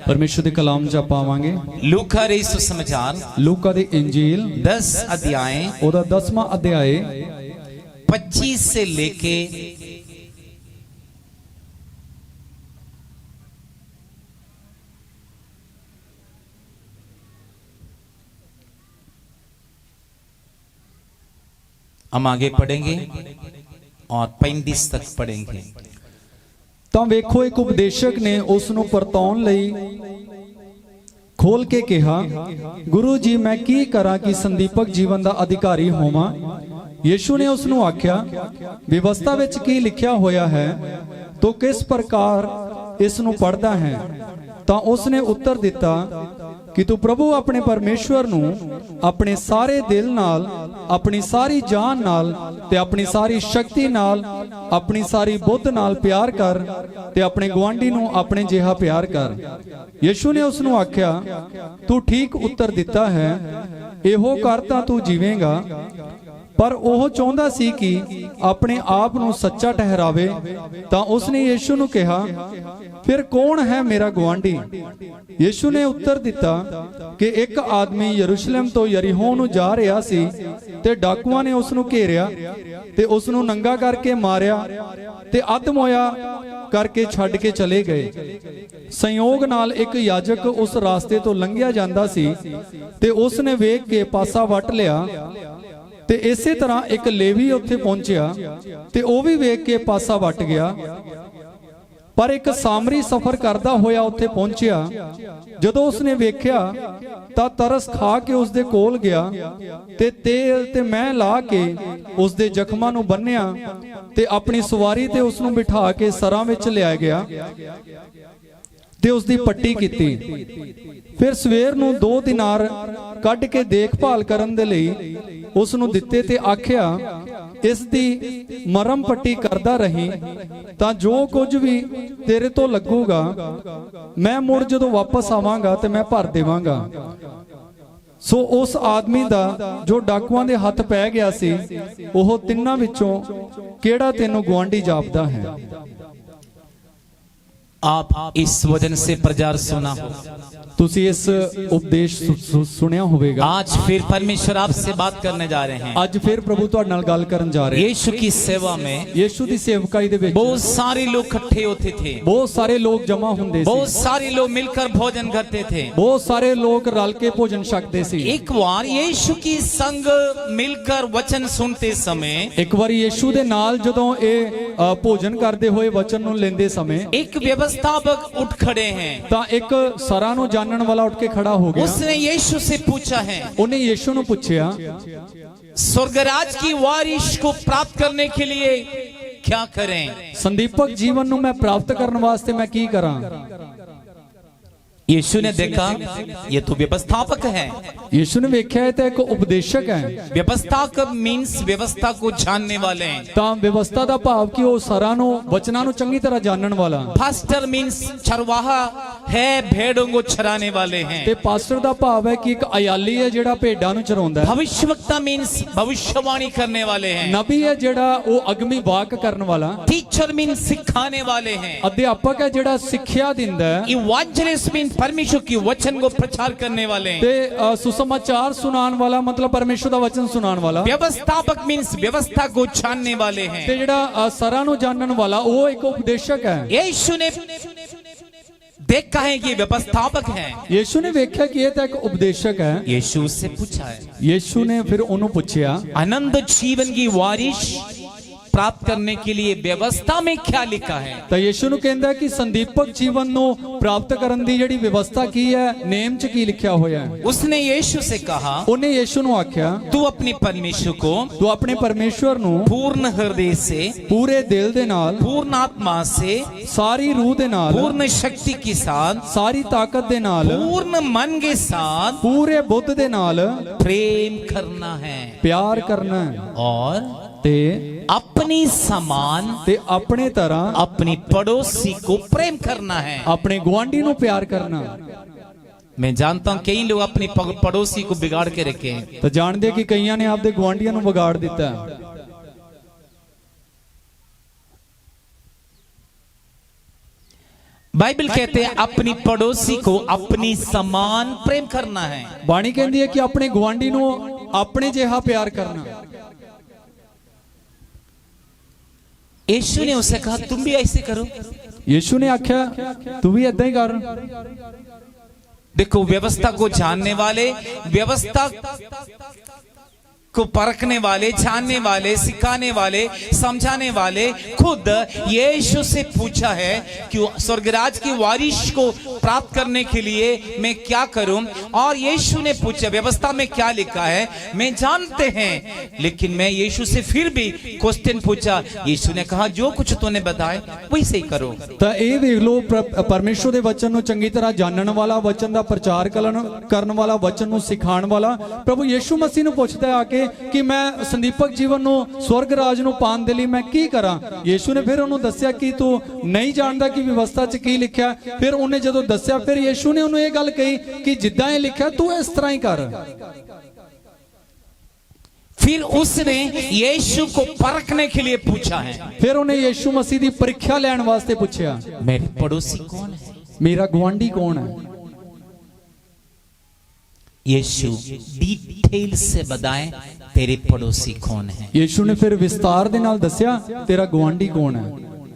परमेश्वर के कलाम च पावांगे लूका रे सुसमाचार लूका दे इंजील 10 अध्याय ओदा 10वां अध्याय 25 से लेके 'हम आगे पढ़ेंगे और 35 तक पढ़ेंगे। ਤਾਂ ਵੇਖੋ ਇੱਕ ਉਪਦੇਸ਼ਕ ਨੇ ਉਸ ਨੂੰ ਪਰਤਾਉਣ ਲਈ ਖੋਲ ਕੇ ਕਿਹਾ, ਗੁਰੂ ਜੀ ਮੈਂ ਕੀ ਕਰਾਂ ਕਿ ਸੰਦੀਪਕ ਜੀਵਨ ਦਾ ਅਧਿਕਾਰੀ ਹੋਵਾਂ। ਯੀਸ਼ੂ ਨੇ ਉਸ ਨੂੰ ਆਖਿਆ, ਵਿਵਸਥਾ ਵਿੱਚ ਕੀ ਲਿਖਿਆ ਹੋਇਆ ਹੈ, ਤੂੰ ਕਿਸ ਪ੍ਰਕਾਰ ਇਸ ਨੂੰ ਪੜ੍ਹਦਾ ਹੈ। ਤਾਂ ਉਸ ਨੇ ਉੱਤਰ ਦਿੱਤਾ कि तू प्रभु अपने परमेश्वर नू अपने सारे दिल नाल, अपनी सारी जान नाल ते अपनी सारी शक्ति नाल, अपनी सारी बुद्ध नाल प्यार कर ते अपने गुआंढी नू अपने जिहा प्यार कर। यीशु ने उस नू आख्या, तू ठीक उत्तर दिता है, इहो कर तां तू जीवेगा। पर ओह चाहुंदा सी कि अपने आप नू सच्चा ठहरावे। तां उसने यीशु नू कहा, फिर कौन है मेरा गुआंढी। यीशु ने उत्तर दिता कि एक आदमी यरूशलेम तो यरीहो नू जा रहा सी ते डाकुआं ने उस नू घेरिया ते उस नू नंगा करके मारिया ते अधमोया करके छड्ड के चले गए। संयोग नाल एक याजक उस रास्ते तो लंघिया जांदा सी ते उसने वेख के पासा वट लिया ते इसे तरह एक लेवी उत्थे पहुंचिया ते ओ भी वेख के पासा वट गया। पर एक सामरी सफर करदा होया उत्थे पहुंचिया। जदों उसने वेख्या तां तरस खा के उसदे कोल गया ते तेल ते मैं ला के उसदे जख्मां नूं बन्निया ते अपनी सवारी ते उस नूं बिठा के सरां विच लिया गया ते उसदी पट्टी कीती। फिर सवेर नूं 2 दिनार कढ के देखभाल करन दे लई उस नूं दित्ते ते आख्या, इस दी मरम पट्टी करदा रही तां जो कुछ भी तेरे तो लगूगा मैं मुड़ जदों वापस आवांगा ते मैं भर देवांगा। सो उस आदमी दा जो डाकुआं दे हथ पै गया सी, ओह तिन्नां विचों किहड़ा तैनूं गुआंढी जापदा है। आप इस वचन से प्रचार सुना हो, तुसी इस उपदेश सुनिया होवेगा। आज फिर परमेश्वर आपसे बात करने जा रहे हैं। आज फिर प्रभु तुहाडे नाल गल करन जा रहे हैं। यीशु की सेवा में, यीशु दी सेवकाई दे विच बहुत सारे लोग इकट्ठे होते थे, बहुत सारे लोग जमा हुंदे सी, बहुत सारे लोग मिलकर भोजन करते थे, बहुत सारे लोग रल के भोजन छकदे सी। एक बार यीशु की संग मिलकर वचन सुनते समय, एक बार यीशु दे नाल जदों ए भोजन करदे होए वचन नूं लेंदे समय एक व्यवस्थापक उठ खड़े हैं। तां एक सरां नूं जानन वाला उठ के खड़ा हो गया। उसने यीशु से पूछा है, उन्हें यीशु नूं पूछया, स्वर्गराज की वारिश को प्राप्त करने के लिए क्या करें। संदीपक जीवन नूं मैं प्राप्त करने वास्ते मैं की करां। यीशु ने देखा ये तो व्यवस्थापक है। यीशु ने वेख्या है तो एक उपदेशक है। व्यवस्थापक मींस व्यवस्था को जानने वाले हैं। तां व्यवस्था दा भाव कि वो सरां नूं वचनां नूं चंगी तरह जानन वाला। पास्टर मींस चरवाहा है, भेड़ों को चराने वाले हैं। ते पास्टर दा भाव है कि एक अयाली है जेड़ा भेड़ां नूं चराउंदा है। भविष्यवक्ता मींस भविष्यवाणी करने वाले हैं। नबी है जेड़ा वो अगमी वाक करन वाला। टीचर मींस सिखाने वाले हैं। अध्यापक है जेड़ा सिक्ख्या दिंदा है। इवांजलिस्ट मींस परमेश्वर की वचन को प्रचार करने वाले हैं। ते सुसमाचार सुनान वाला मतलब परमेश्वर दा वचन सुनान वाला। व्यवस्थापक मींस व्यवस्था को जानने वाले हैं। ते जेड़ा सरां नूं जानन वाला वो एक उपदेशक है। यीशु ने देखा है कि व्यवस्थापक है। यीशु ने वेख्या कि ये तो एक उपदेशक है। यीशु से पूछा है, यीशु ने फिर उन्होंने पूछा, अनंत जीवन की वारिश प्राप्त करने के लिए व्यवस्था में क्या लिखा है। तो यीशु ने कहंदा कि संदीपक जीवन नो प्राप्त करन दी जेड़ी व्यवस्था की है, नेम च की लिखा होया है। उसने यीशु से कहा, उन्हें यीशु नु आख्या, तू अपने परमेश्वर को, तू अपने परमेश्वर नु पूर्ण हृदय से, पूरे दिल दे नाल, पूर्ण आत्मा से, सारी रूह दे नाल, पूर्ण शक्ति के साथ, सारी ताकत दे नाल, पूर्ण मन के साथ, पूरे बुद्ध दे नाल प्रेम करना है, प्यार करना है, और ते अपनी समान ते अपने तरह अपनी पड़ोसी को प्रेम करना है, अपने गुआंढी नु प्यार करना। मैं जानता हूं कई लोग अपनी पड़ोसी को बिगाड़ के रखे हैं। तो जानते कि कईयां ने आपदे गुआंढियां नु बिगाड़ दिता है। बाइबल कहते हैं अपनी पड़ोसी को अपनी समान प्रेम करना है। ਬਾਣੀ ਕਹਿੰਦੀ ਹੈ ਕਿ ਆਪਣੇ ਗਵਾਂਢੀ ਨੂੰ ਆਪਣੇ ਜਿਹਾ ਪਿਆਰ ਕਰਨਾ। यीशु ने उसे कहा तुम भी ऐसे करो। ਯੀਸ਼ੂ ਨੇ ਆਖਿਆ ਤੂੰ ਵੀ ਏਦਾਂ ਹੀ ਕਰ। देखो व्यवस्था को जानने वाले, व्यवस्था को परखने वाले, जानने वाले, सिखाने वाले, समझाने वाले खुद यीशु से पूछा है कि स्वर्गराज की वारिश को प्राप्त करने के लिए मैं क्या करूं। और यीशु ने पूछा व्यवस्था में क्या लिखा है मैं जानते हैं, लेकिन मैं यीशु से फिर भी क्वेश्चन पूछा। यीशु ने कहा जो कुछ तूने बताया वैसे ही करो। ਤਾਂ ਇਹ ਵੇਖ ਲਓ ਪਰਮੇਸ਼ਰ ਦੇ ਵਚਨ ਨੂੰ ਚੰਗੀ ਤਰ੍ਹਾਂ ਜਾਣਨ ਵਾਲਾ, ਵਚਨ ਦਾ ਪ੍ਰਚਾਰ ਕਰਨ ਵਾਲਾ, ਵਚਨ ਨੂੰ ਸਿਖਾਉਣ ਵਾਲਾ ਪ੍ਰਭੂ ਯੀਸ਼ੂ ਮਸੀਹ ਨੂੰ ਪੁੱਛਦਾ ਆ ਕੇ ਕਿ ਮੈਂ ਸੰਦੀਪਕ ਜੀਵਨ ਨੂੰ ਸਵਰਗ ਰਾਜ ਨੂੰ ਪਾਉਣ ਦੇ ਲਈ ਮੈਂ ਕੀ ਕਰਾਂ। ਯੀਸ਼ੂ ਨੇ ਫਿਰ ਉਹਨੂੰ ਦੱਸਿਆ ਕਿ ਤੂੰ ਨਹੀਂ ਜਾਣਦਾ ਕਿ ਵਿਵਸਥਾ 'ਚ ਕੀ ਲਿਖਿਆ। ਫਿਰ ਉਹਨੇ ਜਦੋਂ ਦੱਸਿਆ ਫਿਰ ਯੀਸ਼ੂ ਨੇ ਉਹਨੂੰ ਇਹ ਗੱਲ ਕਹੀ ਕਿ ਜਿੱਦਾਂ ਇਹ ਲਿਖਿਆ ਤੂੰ ਇਸ ਤਰ੍ਹਾਂ ਹੀ ਕਰ। फिर उसने यीशु को परखने के लिए पूछा है। ਫਿਰ ਉਹਨੇ ਯੀਸ਼ੂ ਮਸੀਹ ਦੀ ਪ੍ਰੀਖਿਆ ਲੈਣ ਵਾਸਤੇ ਪੁੱਛਿਆ मेरे पड़ोसी कौन है, ਮੇਰਾ ਗਵਾਂਢੀ ਕੌਣ ਹੈ। यीशु डिटेल से बताए तेरे पड़ोसी कौन है। ਯੀਸ਼ੂ ਨੇ ਫਿਰ ਵਿਸਤਾਰ ਦੇ ਨਾਲ ਦੱਸਿਆ ਤੇਰਾ ਗਵਾਂਢੀ ਕੌਣ ਹੈ।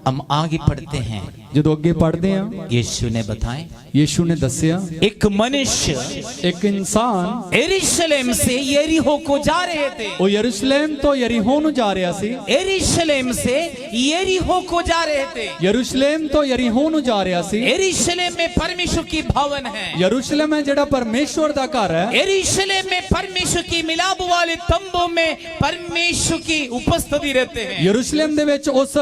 हम आगे पढ़ते हैं। ਜਦੋਂ ਅੱਗੇ ਪੜ੍ਹਦੇ ਆ यीशु ने बताए ਯੀਸ਼ੂ ਨੇ ਦੱਸਿਆ एक मनुष्य ਇੱਕ ਇਨਸਾਨ यरूशलेम से यरीहो को जा रहे थे। ਉਹ ਯਰੂਸ਼ਲਮ ਤੋਂ ਯਰੀਹੋ ਨੂੰ ਜਾ ਰਿਹਾ ਸੀ। यरूशलेम से यरीहो को जा रहे थे। ਯਰੂਸ਼ਲਮ ਤੋਂ ਯਰੀਹੋ ਨੂੰ ਜਾ ਰਿਹਾ ਸੀ। यरूशलेम में परमेश्वर की भवन है। ਯਰੂਸ਼ਲਮ ਹੈ ਜਿਹੜਾ ਪਰਮੇਸ਼ਵਰ ਦਾ ਘਰ ਹੈ। यरूशलेम में परमेश्वर की मिलाप वाले तंबू में परमेश्वर की उपस्थिति रहते हैं। ਯਰੂਸ਼ਲਮ ਦੇ ਵਿੱਚ ਉਸ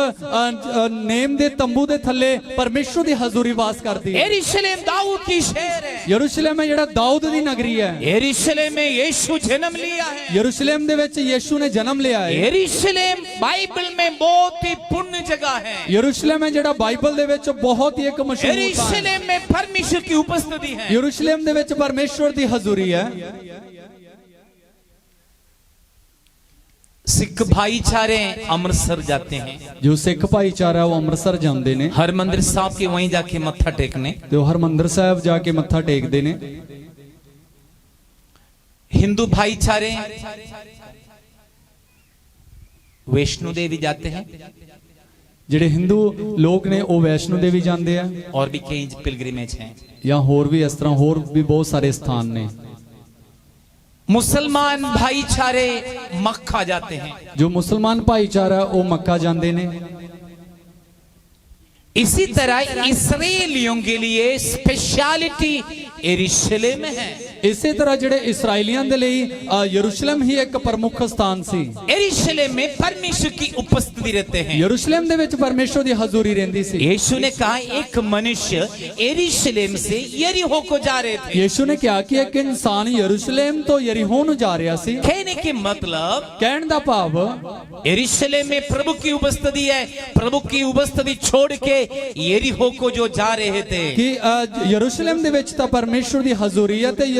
ਨੇਮ ਦੇ ਤੰਬੂ ਦੇ ਥੱਲੇ ਪਰਮੇਸ਼ਵਰ ਦੀ ਹਜ਼ੂਰੀ ਵਾਸ ਕਰਦੀ ਹੈ। यरूशलेम दाऊद की शहर है। ਯਰੂਸ਼ਲਮ ਹੈ ਜਿਹੜਾ ਦਾਊਦ ਦੀ ਨਗਰੀ ਹੈ। यरूशलेम में यीशु जन्म लिया है। ਯਰੂਸ਼ਲਮ ਦੇ ਵਿੱਚ ਯੀਸ਼ੂ ਨੇ ਜਨਮ ਲਿਆ ਹੈ। यरूशलेम बाइबल में बहुत ही पुण्य जगह है। ਯਰੂਸ਼ਲਮ ਹੈ ਜਿਹੜਾ ਬਾਈਬਲ ਦੇ ਵਿੱਚ ਬਹੁਤ ਹੀ ਇੱਕ ਮਸ਼ਹੂਰ ਹੈ। यरूशलेम में परमेश्वर की उपस्थिति है। ਯਰੂਸ਼ਲਮ ਦੇ ਵਿੱਚ ਪਰਮੇਸ਼ਵਰ ਦੀ ਹਜ਼ੂਰੀ ਹੈ। सिख भाईचारे अमृतसर जाते हैं। ਜੋ ਸਿੱਖ ਭਾਈਚਾਰਾ ਉਹ ਅੰਮ੍ਰਿਤਸਰ ਜਾਂਦੇ ਨੇ हरमंदिर साहब के वहीं जाके मत्था टेकने। ਤੇ ਉਹ ਹਰਮੰਦਰ ਸਾਹਿਬ ਜਾ ਕੇ ਮੱਥਾ ਟੇਕਦੇ ਨੇ। हिंदू भाईचारे वैष्णो देवी जाते हैं। ਜਿਹੜੇ ਹਿੰਦੂ ਲੋਕ ਨੇ ਉਹ ਵੈਸ਼ਨੋ ਦੇਵੀ ਜਾਂਦੇ ਆ और भी कई पिलग्रिमेज हैं। ਜਾਂ ਹੋਰ ਵੀ ਇਸ ਤਰ੍ਹਾਂ ਹੋਰ ਵੀ ਬਹੁਤ ਸਾਰੇ ਸਥਾਨ ਨੇ। मुसलमान भाईचारे मक्का जाते हैं। ਜੋ ਮੁਸਲਮਾਨ ਭਾਈਚਾਰਾ ਉਹ ਮੱਕਾ ਜਾਂਦੇ ਨੇ। इसी तरह इस्राएलियों के लिए स्पेशलिटी यरूशलेम है। ਇਸੇ ਤਰ੍ਹਾਂ ਜਿਹੜੇ ਇਸਰਾਈਲੀਆਂ ਦੇ ਲਈ ਯਰੂਸ਼ਲਮ ਹੀ ਇੱਕ ਪ੍ਰਮੁੱਖ ਸਥਾਨ ਸੀ। यरूशलेम में परमेश्वर की उपस्थिति रहते हैं। ਯਰੂਸ਼ਲਮ ਦੇ ਵਿੱਚ ਪਰਮੇਸ਼ਵਰ ਦੀ ਹਜ਼ੂਰੀ ਰਹਿੰਦੀ ਸੀ। यीशु ने कहा एक मनुष्य यरूशलेम से यरीहो को जा रहे थे। ਯੀਸ਼ੂ ਨੇ ਕਿਹਾ ਕਿ ਇੱਕ ਇਨਸਾਨ ਯਰੂਸ਼ਲਮ ਤੋਂ ਯਰੀਹੋ ਨੂੰ ਜਾ ਰਿਹਾ ਸੀ। कहने के मतलब ਕਹਿਣ ਦਾ ਭਾਵ यरूशलेम में प्रभु की उपस्थिति है। प्रभु की उपस्थिति छोड़ के यरीहो को जो जा रहे थे ਕਿ ਯਰੂਸ਼ਲਮ ਦੇ ਵਿੱਚ ਤਾਂ ਪਰਮੇਸ਼ਵਰ ਦੀ ਹਜ਼ੂਰੀ ਹੈ ਤੇ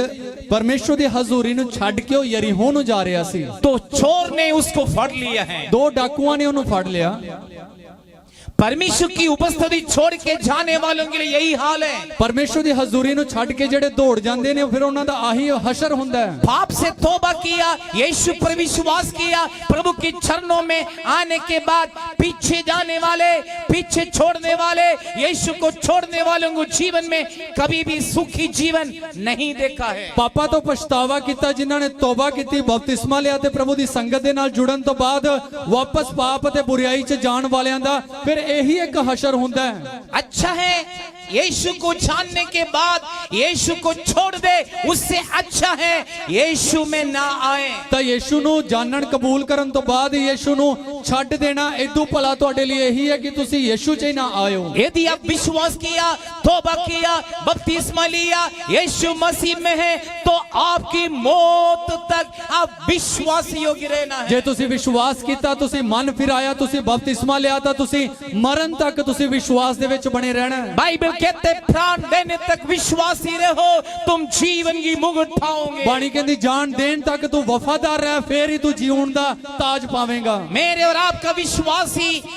ਪਰਮੇਸ਼ਵਰ ਦੀ ਹਜ਼ੂਰੀ ਨੂੰ ਛੱਡ ਕੇ ਉਹ ਯਰੀਹੋ ਨੂੰ ਜਾ ਰਿਹਾ ਸੀ। तो चोर ने उसको फड़ लिया है। ਦੋ ਡਾਕੂਆਂ ਨੇ ਉਹਨੂੰ ਫੜ ਲਿਆ। परमेश्वर की उपस्थिति छोड़ के जाने वालों के लिए यही हाल है। ਪਰਮੇਸ਼ਵਰ ਦੀ ਹਜ਼ੂਰੀ ਨੂੰ ਛੱਡ ਕੇ ਜਿਹੜੇ ਦੌੜ ਜਾਂਦੇ ਨੇ ਫਿਰ ਉਹਨਾਂ ਦਾ ਆਹੀ ਹਸ਼ਰ ਹੁੰਦਾ ਹੈ। पाप से तौबा किया, यीशु पर विश्वास किया, प्रभु के चरणों में आने के बाद पीछे जाने वाले, पीछे छोड़ने वाले, यीशु को छोड़ने वालों को जीवन में कभी भी सुखी जीवन नहीं देखा है। ਪਾਪਾਂ ਤੋਂ ਪਛਤਾਵਾ ਕੀਤਾ, ਜਿਨ੍ਹਾਂ ਨੇ ਤੌਬਾ ਕੀਤੀ, ਬਪਤਿਸਮਾ ਲਿਆ ਤੇ ਪ੍ਰਭੂ ਦੀ ਸੰਗਤ ਦੇ ਨਾਲ ਜੁੜਨ ਤੋਂ ਬਾਅਦ ਵਾਪਸ ਪਾਪ ਅਤੇ ਬੁਰੀਾਈ 'ਚ ਜਾਣ ਵਾਲਿਆਂ ਦਾ ਫਿਰ ਇਹੀ ਇੱਕ ਹਸ਼ਰ ਹੁੰਦਾ ਹੈ। अच्छा है यीशु को जानने के बाद यीशु को छोड़ दे, उससे अच्छा है यीशु में ना आए। ਤਾਂ ਯੀਸ਼ੂ ਨੂੰ ਜਾਣਨ ਕਬੂਲ ਕਰਨ ਤੋਂ ਬਾਅਦ ਯੀਸ਼ੂ ਨੂੰ ਛੱਡ ਦੇਣਾ ਇਦੋਂ ਭਲਾ ਤੁਹਾਡੇ ਲਈ ਇਹੀ ਹੈ ਕਿ ਤੁਸੀਂ ਯੀਸ਼ੂ 'ਚ ਹੀ ਨਾ ਆਇਓ। यदि आप विश्वास किया, तौबा किया, बपतिस्मा लिया, यीशु मसीह में है, तो आपकी मौत तक आप विश्वासी योग्य रहना है। ਜੇ ਤੁਸੀਂ ਵਿਸ਼ਵਾਸ ਕੀਤਾ, ਤੁਸੀਂ ਮਨ ਫਿਰਾਇਆ, ਤੁਸੀਂ ਬਪਤਿਸਮਾ ਲਿਆ ਤਾਂ ਤੁਸੀਂ ਮਰਨ ਤੱਕ ਤੁਸੀਂ ਵਿਸ਼ਵਾਸ ਦੇ ਵਿੱਚ ਬਣੇ ਰਹਿਣਾ ਹੈ। बाइबल कहते प्राण देने तक विश्वासी रहो, तुम जीवन की मुकुट पाओगे। ਬਾਣੀ ਕਹਿੰਦੀ ਜਾਨ ਦੇਣ ਤੱਕ ਤੂੰ ਵਫਾਦਾਰ ਰਹਿ, ਫੇਰ ਹੀ ਤੂੰ ਜੀਵਨ ਦਾ ਤਾਜ ਪਾਵੇਂਗਾ। मेरे और आपका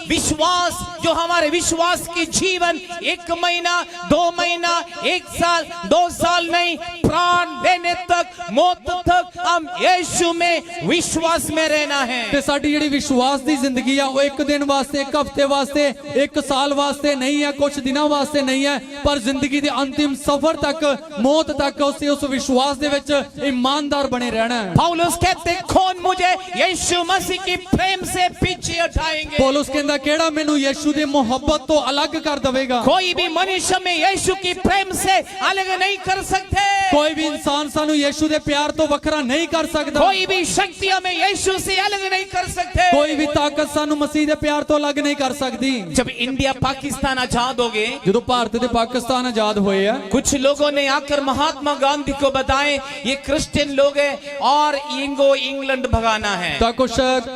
विश्वास जो हमारे विश्वास की जीवन 1 महीना 2 महीना 1 साल 2 साल नहीं, प्राण देने तक, मौत तक हम यीशु में विश्वास में रहना है। ਤੇ ਸਾਡੀ ਜਿਹੜੀ ਵਿਸ਼ਵਾਸ ਦੀ ਜ਼ਿੰਦਗੀ ਆ ਉਹ ਇੱਕ ਦਿਨ ਵਾਸਤੇ, ਇੱਕ ਹਫ਼ਤੇ ਵਾਸਤੇ, ਇੱਕ ਸਾਲ ਵਾਸਤੇ ਨਹੀਂ ਹੈ, ਕੁਝ ਦਿਨਾਂ ਵਾਸਤੇ ਨਹੀਂ ਹੈ, ਪਰ ਜ਼ਿੰਦਗੀ ਦੇ ਅੰਤਿਮ ਸਫ਼ਰ ਤੱਕ, ਮੌਤ ਤੱਕ ਉਸ ਵਿਸ਼ਵਾਸ ਦੇ ਵਿੱਚ ईमानदार बने रहना है। पौलुस कहते कौन मुझे यीशु मसीह की प्रेम से पीछे हटाएंगे। पौलुस कहता केड़ा मेनू यीशु दे मोहब्बत तो अलग कर देगा। कोई भी मनुष्य में यीशु की प्रेम से अलग नहीं कर सकते। कोई भी इंसान सानू यीशु दे प्यार तो वखरा नहीं कर सकता। कोई भी शक्ति हमें यीशु से अलग नहीं कर सकते। कोई भी ताकत सानू मसीह दे प्यार तो अलग नहीं कर सकती। जब इंडिया पाकिस्तान आजाद हो गए, जो भारत दे पाकिस्तान आजाद हुए है, कुछ लोगों ने आकर महात्मा गांधी को बताए ये क्रिश्चियन लोग हैं और इनको इंग्लैंड भगाना है। तो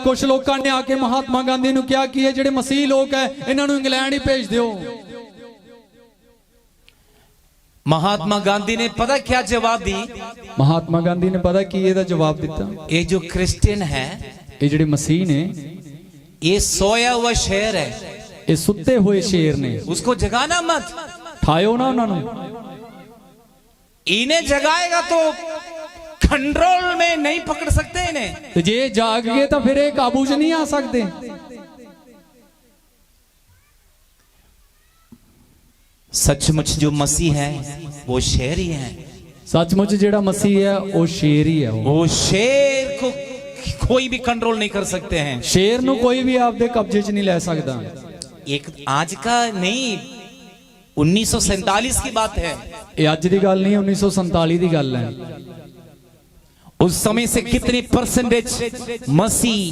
कुछ लोगों ने आके महात्मा गांधी ने क्या किया, जेडे मसीह लोग है इन्होंने इंग्लैंड ही भेज दियो। महात्मा गांधी ने पता क्या जवाब दी? महात्मा गांधी ने पता की ये जवाब दिता, ये जो क्रिश्चियन है, ये जेडे मसीह ने, ये सोया हुआ शेर है, ये सुते हुए शेर ने, उसको जगाना मत, ठायो ना उन्होंने। इन्हें जगाएगा तो कंट्रोल में नहीं पकड़ सकते इन्हें। तो जे जाग गए तो फिर ये काबू च नहीं आ सकते। सचमुच जो मसीह है वो शेर ही है। सचमुच जेड़ा मसीह है वो शेर ही है। वो शेर को कोई भी कंट्रोल नहीं कर सकते हैं। शेर नु कोई भी आपदे कब्जे च नहीं ले सकता। एक आज का नहीं, 1947 की बात है। ये आज दी गल नहीं, 1947 दी गल है। उस समय से कितनी परसेंटेज मसीह,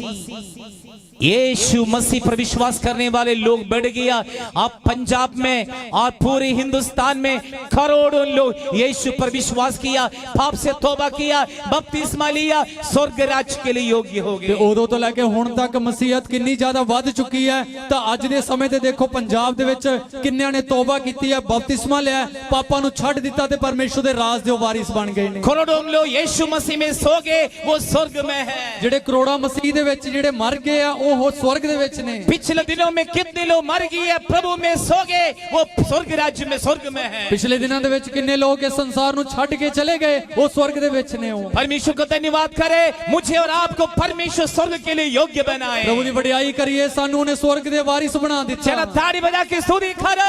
यीशु मसीह पर विश्वास करने वाले लोग बढ़ गया। अब पंजाब में और पूरे हिंदुस्तान में करोड़ों लोग यीशु पर विश्वास किया, पाप से तौबा किया, बपतिस्मा लिया, स्वर्ग राज्य के लिए योग्य हो गए। उदों तो लेके हुण तक मसीहत कितनी ज्यादा वध चुकी है। तो अज दे समय ते देखो पंजाब दे विच किन्नियां ने तौबा की है, बपतिस्मा लिया, पापा नूं छड्ड दिता ते परमेश्वर दे राज दे वारिस बन गए ने। करोड़ों लोग यीशु मसीह में सो गए, वो स्वर्ग में है। जेडे करोड़ा मसीह दे विच जेडे मर गए आ वो स्वर्ग दे विच ने। पिछले दिनों में कितने लोग मर गए, प्रभु में सो गए, वो स्वर्ग राज्य में, स्वर्ग में है। पिछले दिनों दे विच किन्ने लोग इस संसार नूं छड्ड के चले गए, वो स्वर्ग दे विच ने। परमेश्वर को धन्यवाद करे, मुझे और आपको परमेश्वर स्वर्ग के लिए योग्य बनाए। प्रभु दी बड़ाई करिए, सानू ने स्वर्ग दे वारिस बना दिता। चला ताड़ी बजा के स्तुति करो,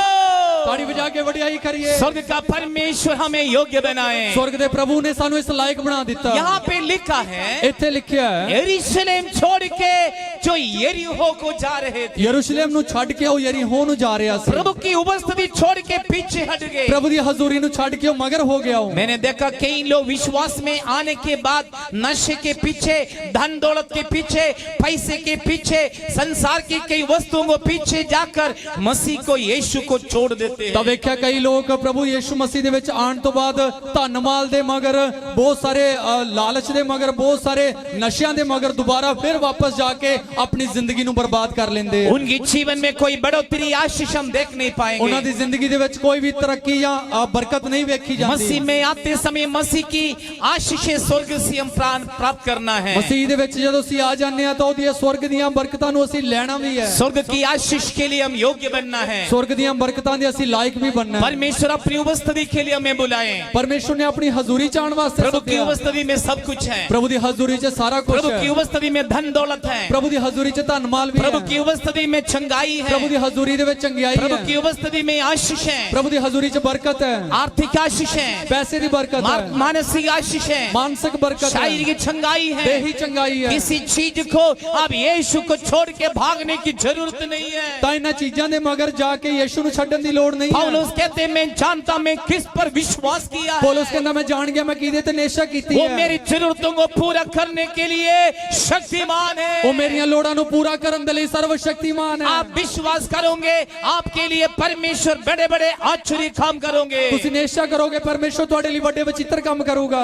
ताड़ी बजा के बड़ाई करिए। स्वर्ग का परमेश्वर हमें योग्य बनाए। स्वर्ग दे प्रभु ने सानू इस लायक बना दिता। यहाँ पे लिखा है, इत्थे लिखिया है, यरूशलेम छोड़ के जो यरीहो को जा रहे थे, यरूशलेम नु छड्ड के ओ यरीहो नु जा रहा सी। प्रभु की उपस्थिति छोड़ के पीछे हट गए, प्रभु दी हजूरी नु छड्ड के ओ मगर हो गया। मैंने देखा कई लोग विश्वास में आने के बाद नशे के पीछे, धन दौलत के पीछे, पैसे के पीछे, संसार की कई वस्तुओं को पीछे जाकर मसीह को, यीशु को छोड़ देते हैं। तब देखा कई लोग प्रभु यीशु मसीह दे विच आने तो बाद धन माल दे मगर, बहुत सारे लालच दे मगर, बहुत सारे नशियां दे मगर दोबारा फिर वापस जाके अपनी जिंदगी नु बर्बाद कर लेंदे। उनके जीवन में कोई बढ़ोतरी, आशीष हम देख नहीं पाएंगे। उन्हां दी जिंदगी दे विच कोई भी तरक्की या बरकत नहीं वेखी जाती। मसीह में आते समय मसीह की आशीष स्वर्ग से हम प्राप्त करना है। मसीह दे विच जदों असीं आ जाने आ तां ओहदी स्वर्ग दीयां बरकतां नु असीं लेना भी है। स्वर्ग की आशीष के लिए हम योग्य बनना है। स्वर्ग दीयां बरकतां दे असीं लायक भी बनना है। परमेश्वर अपनी उपस्थिति के लिए हमें बुलाए। परमेश्वर ने अपनी हजूरी चाहने वास्ते, प्रभु की उपस्थिति में सब कुछ है। प्रभु दी हजूरी च सारा कुछ है। प्रभु की उपस्थिति में धन दौलत है। प्रभु दी हजूरी च धन माल भी है। प्रभु की उपस्थिति में चंगाई है। प्रभु दी हजूरी दे विच चंगियाई है। प्रभु की उपस्थिति में आशीष है। प्रभु दी हजूरी च बरकत है। आर्थिक आशीष है, पैसे दी बरकत है, मानसिक आशीष है, मानसिक बरकत है, शारीरिक चंगाई है, देही चंगाई है। किसी चीज को अब यीशु को छोड़ के भागने की जरूरत नहीं है। तां इन्हां चीजां दे मगर जाके यीशु नु छड्डण दी लोड़ नहीं है। पौलुस कहते मैं जानता मैं किस पर विश्वास किया है। पौलुस कहंदा मैं जान गया मैं किदे ते निशा कीती वो है। मेरी जरूरतों को पूरा करने के लिए शक्तिमान है। वो मेरियां लोड़ां नु पूरा करन दे लई सर्वशक्तिमान है। आप विश्वास करोगे आपके लिए परमेश्वर बड़े बड़े आश्चर्य काम करोगे। तुसीं निशा करोगे परमेश्वर तुहाडे लई वड्डे विचित्र काम करूगा।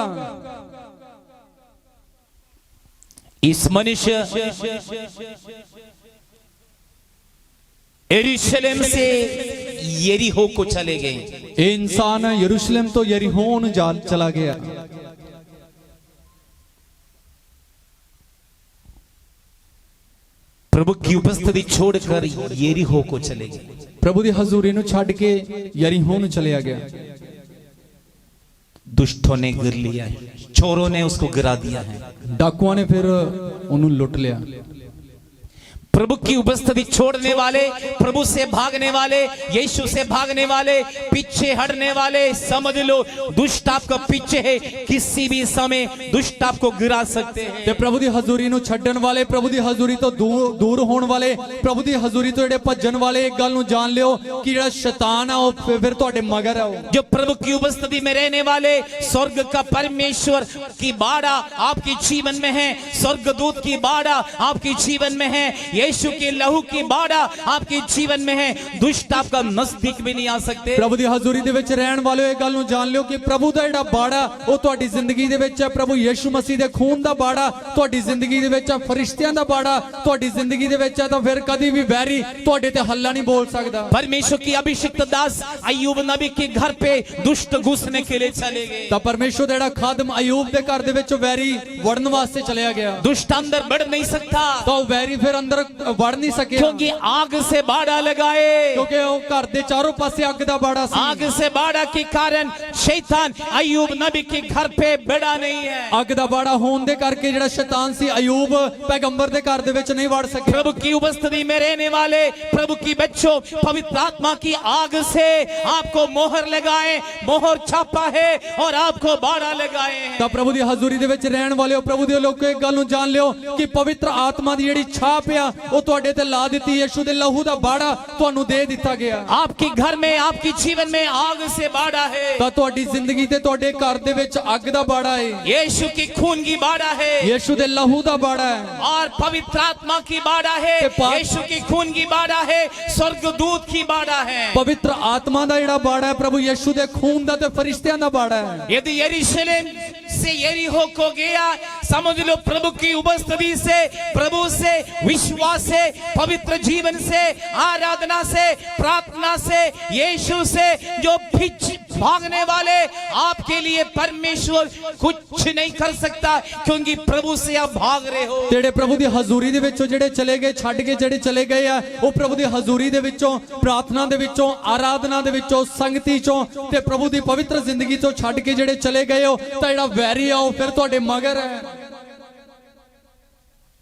इस मनुष्य यरूशलेम से यरीहो को चले गए। ये इंसान यरूशलेम तो यरीहो नु चला गया। प्रभु की उपस्थिति छोड़कर यरीहो को चले गए। ਪ੍ਰਭੂ ਦੀ ਹਜ਼ੂਰੀ ਨੂੰ ਛੱਡ ਕੇ ਯਰੀਹੋ ਨੂੰ ਚਲਿਆ ਗਿਆ। दुष्टों ने गिर लिया है, चोरों ने उसको गिरा दिया है। ਡਾਕੂਆਂ ਨੇ ਫਿਰ ਉਹਨੂੰ ਲੁੱਟ ਲਿਆ। प्रभु की उपस्थिति छोड़ने वाले, प्रभु से भागने वाले, यीशु से भागने वाले, पीछे हटने वाले, समझ लो दुष्ट आपका पीछे है, किसी भी समय दुष्ट आपको गिरा सकते हैं। ਤੇ ਪ੍ਰਭੂ ਦੀ ਹਜ਼ੂਰੀ ਨੂੰ ਛੱਡਣ ਵਾਲੇ, ਪ੍ਰਭੂ ਦੀ ਹਜ਼ੂਰੀ ਤੋਂ ਦੂਰ ਹੋਣ ਵਾਲੇ, ਪ੍ਰਭੂ ਦੀ ਹਜ਼ੂਰੀ ਤੋਂ ਜਿਹੜੇ ਭੱਜਣ ਵਾਲੇ, ਇੱਕ ਗੱਲ ਨੂੰ ਜਾਣ ਲਿਓ ਕਿ ਜਿਹੜਾ ਸ਼ੈਤਾਨ ਆ ਉਹ ਫਿਰ ਤੁਹਾਡੇ ਮਗਰ ਆ। जो प्रभु की उपस्थिति में रहने वाले, स्वर्ग का परमेश्वर की बाड़ा आपके जीवन में है, स्वर्गदूत की बाड़ा आपके जीवन में है, यीशु के लहू की बाड़ा आपके जीवन में है, दुष्ट आपका नजदीक भी नहीं आ सकते। ਪ੍ਰਭੂ ਦੀ ਹਜ਼ੂਰੀ ਦੇ ਵਿੱਚ ਰਹਿਣ ਵਾਲਿਓ ਇਹ ਗੱਲ ਨੂੰ ਜਾਣ ਲਿਓ ਕਿ ਪ੍ਰਭੂ ਦਾ ਜਿਹੜਾ ਬਾੜਾ ਉਹ ਤੁਹਾਡੀ ਜ਼ਿੰਦਗੀ ਦੇ ਵਿੱਚ ਹੈ। ਪ੍ਰਭੂ ਯਿਸੂ ਮਸੀਹ ਦੇ ਖੂਨ ਦਾ ਬਾੜਾ ਤੁਹਾਡੀ ਜ਼ਿੰਦਗੀ ਦੇ ਵਿੱਚ ਹੈ, ਫਰਿਸ਼ਤਿਆਂ ਦਾ ਬਾੜਾ ਤੁਹਾਡੀ ਜ਼ਿੰਦਗੀ ਦੇ ਵਿੱਚ ਹੈ, ਤਾਂ ਫਿਰ ਕਦੀ ਵੀ ਵੈਰੀ ਤੁਹਾਡੇ ਤੇ ਹੱਲਾ नहीं बोल सकता। परमेश्वर की अभिषिक्त दास अय्यूब नबी के घर पे दुष्ट घुसने के लिए चले गए। ਤਾਂ ਪਰਮੇਸ਼ਰ ਦਾ ਜਿਹੜਾ ਖਾਦਮ ਅਯੂਬ ਦੇ ਘਰ ਦੇ ਵਿੱਚ ਵੈਰੀ ਵੜਨ ਵਾਸਤੇ ਚਲਿਆ ਗਿਆ। दुष्ट अंदर बढ़ नहीं सकता, ਤਾਂ ਉਹ ਵੈਰੀ ਫਿਰ ਅੰਦਰ ਵੜ ਨਹੀਂ ਸਕਿਆ क्योंकि आग से बाड़ा लगाए। ਕਿਉਂਕਿ ਉਹ ਘਰ ਦੇ ਚਾਰੋਂ ਪਾਸੇ ਅੱਗ ਦਾ ਬਾੜਾ ਸੀ। आग से बाड़ा के कारण शैतान अय्यूब नबी के घर पे बढ़ा नहीं है। ਅੱਗ ਦਾ ਬਾੜਾ ਹੋਣ ਦੇ ਕਰਕੇ ਜਿਹੜਾ ਸ਼ੈਤਾਨ ਸੀ ਅਯੂਬ ਪੈਗੰਬਰ ਦੇ ਘਰ ਦੇ ਵਿੱਚ ਨਹੀਂ ਵੜ ਸਕਿਆ। प्रभु की उपस्थिति में रहने वाले प्रभु की बच्चों, पवित्र आत्मा की आग से आपको मोहर लगाए, मोहर छापा है और आपको बाड़ा लगाए हैं। ਤਾਂ ਪ੍ਰਭੂ ਦੀ ਹਜ਼ੂਰੀ ਦੇ ਵਿੱਚ ਰਹਿਣ ਵਾਲਿਓ, ਪ੍ਰਭੂ ਦੇ ਲੋਕੋ ਇੱਕ ਗੱਲ ਨੂੰ ਜਾਣ ਲਿਓ ਕਿ ਪਵਿੱਤਰ ਆਤਮਾ ਦੀ ਜਿਹੜੀ ਛਾਪ ਆ ਉਹ ਤੁਹਾਡੇ ਤੇ ਲਾ ਦਿੱਤੀ। ਯਿਸੂ ਦੇ ਲਹੂ ਦਾ ਬਾੜਾ ਤੁਹਾਨੂੰ ਦੇ ਦਿੱਤਾ ਗਿਆ। आपके घर में, आपके जीवन में आग से बाड़ा है, ਤਾਂ ਤੁਹਾਡੀ ਜ਼ਿੰਦਗੀ ਤੇ ਤੁਹਾਡੇ ਘਰ ਦੇ ਵਿੱਚ ਅੱਗ ਦਾ ਬਾੜਾ ਹੈ। यीशु की खून की बाड़ा है ਯਿਸੂ ਦੇ ਲਹੂ ਦਾ ਬਾੜਾ ਹੈ और पवित्र आत्मा की बाड़ा है, यीशु की खून की बाड़ा है, स्वर्गदूत की बाड़ा है। ਪਵਿੱਤਰ ਆਤਮਾ ਦਾ ਜਿਹੜਾ ਬਾੜਾ ਹੈ ਪ੍ਰਭੂ ਯਿਸੂ ਦੇ ਖੂਨ ਦਾ ਤੇ ਫਰਿਸ਼ਤਿਆਂ ਦਾ ਬਾੜਾ ਹੈ। यदि यरूशलेम से यरीहो को गया, समझ लो प्रभु की उपस्थिति से, प्रभु से, विश्वास से, पवित्र जीवन से, आराधना से, प्रार्थना से, यीशु से जो पीछे भागने वाले, आपके लिए परमेश्वर कुछ नहीं कर सकता, क्योंकि प्रभु से आप भाग रहे हो। ਜਿਹੜੇ ਪ੍ਰਭੂ ਦੀ ਹਜ਼ੂਰੀ ਦੇ ਵਿੱਚੋਂ ਜਿਹੜੇ ਚਲੇ ਗਏ, ਛੱਡ ਕੇ ਜਿਹੜੇ ਚਲੇ ਗਏ ਆ, ਉਹ ਪ੍ਰਭੂ ਦੀ ਹਜ਼ੂਰੀ ਦੇ ਵਿੱਚੋਂ, ਪ੍ਰਾਰਥਨਾ ਦੇ ਵਿੱਚੋਂ, ਆਰਾਧਨਾ ਦੇ ਵਿੱਚੋਂ, ਸੰਗਤੀ ਚੋਂ ਤੇ ਪ੍ਰਭੂ ਦੀ ਪਵਿੱਤਰ ਜ਼ਿੰਦਗੀ ਤੋਂ ਛੱਡ ਕੇ ਜਿਹੜੇ ਚਲੇ ਗਏ ਹੋ, ਤਾਂ ਜਿਹੜਾ ਵੈਰੀ ਆ ਉਹ ਫਿਰ ਤੁਹਾਡੇ ਮਗਰ ਹੈ।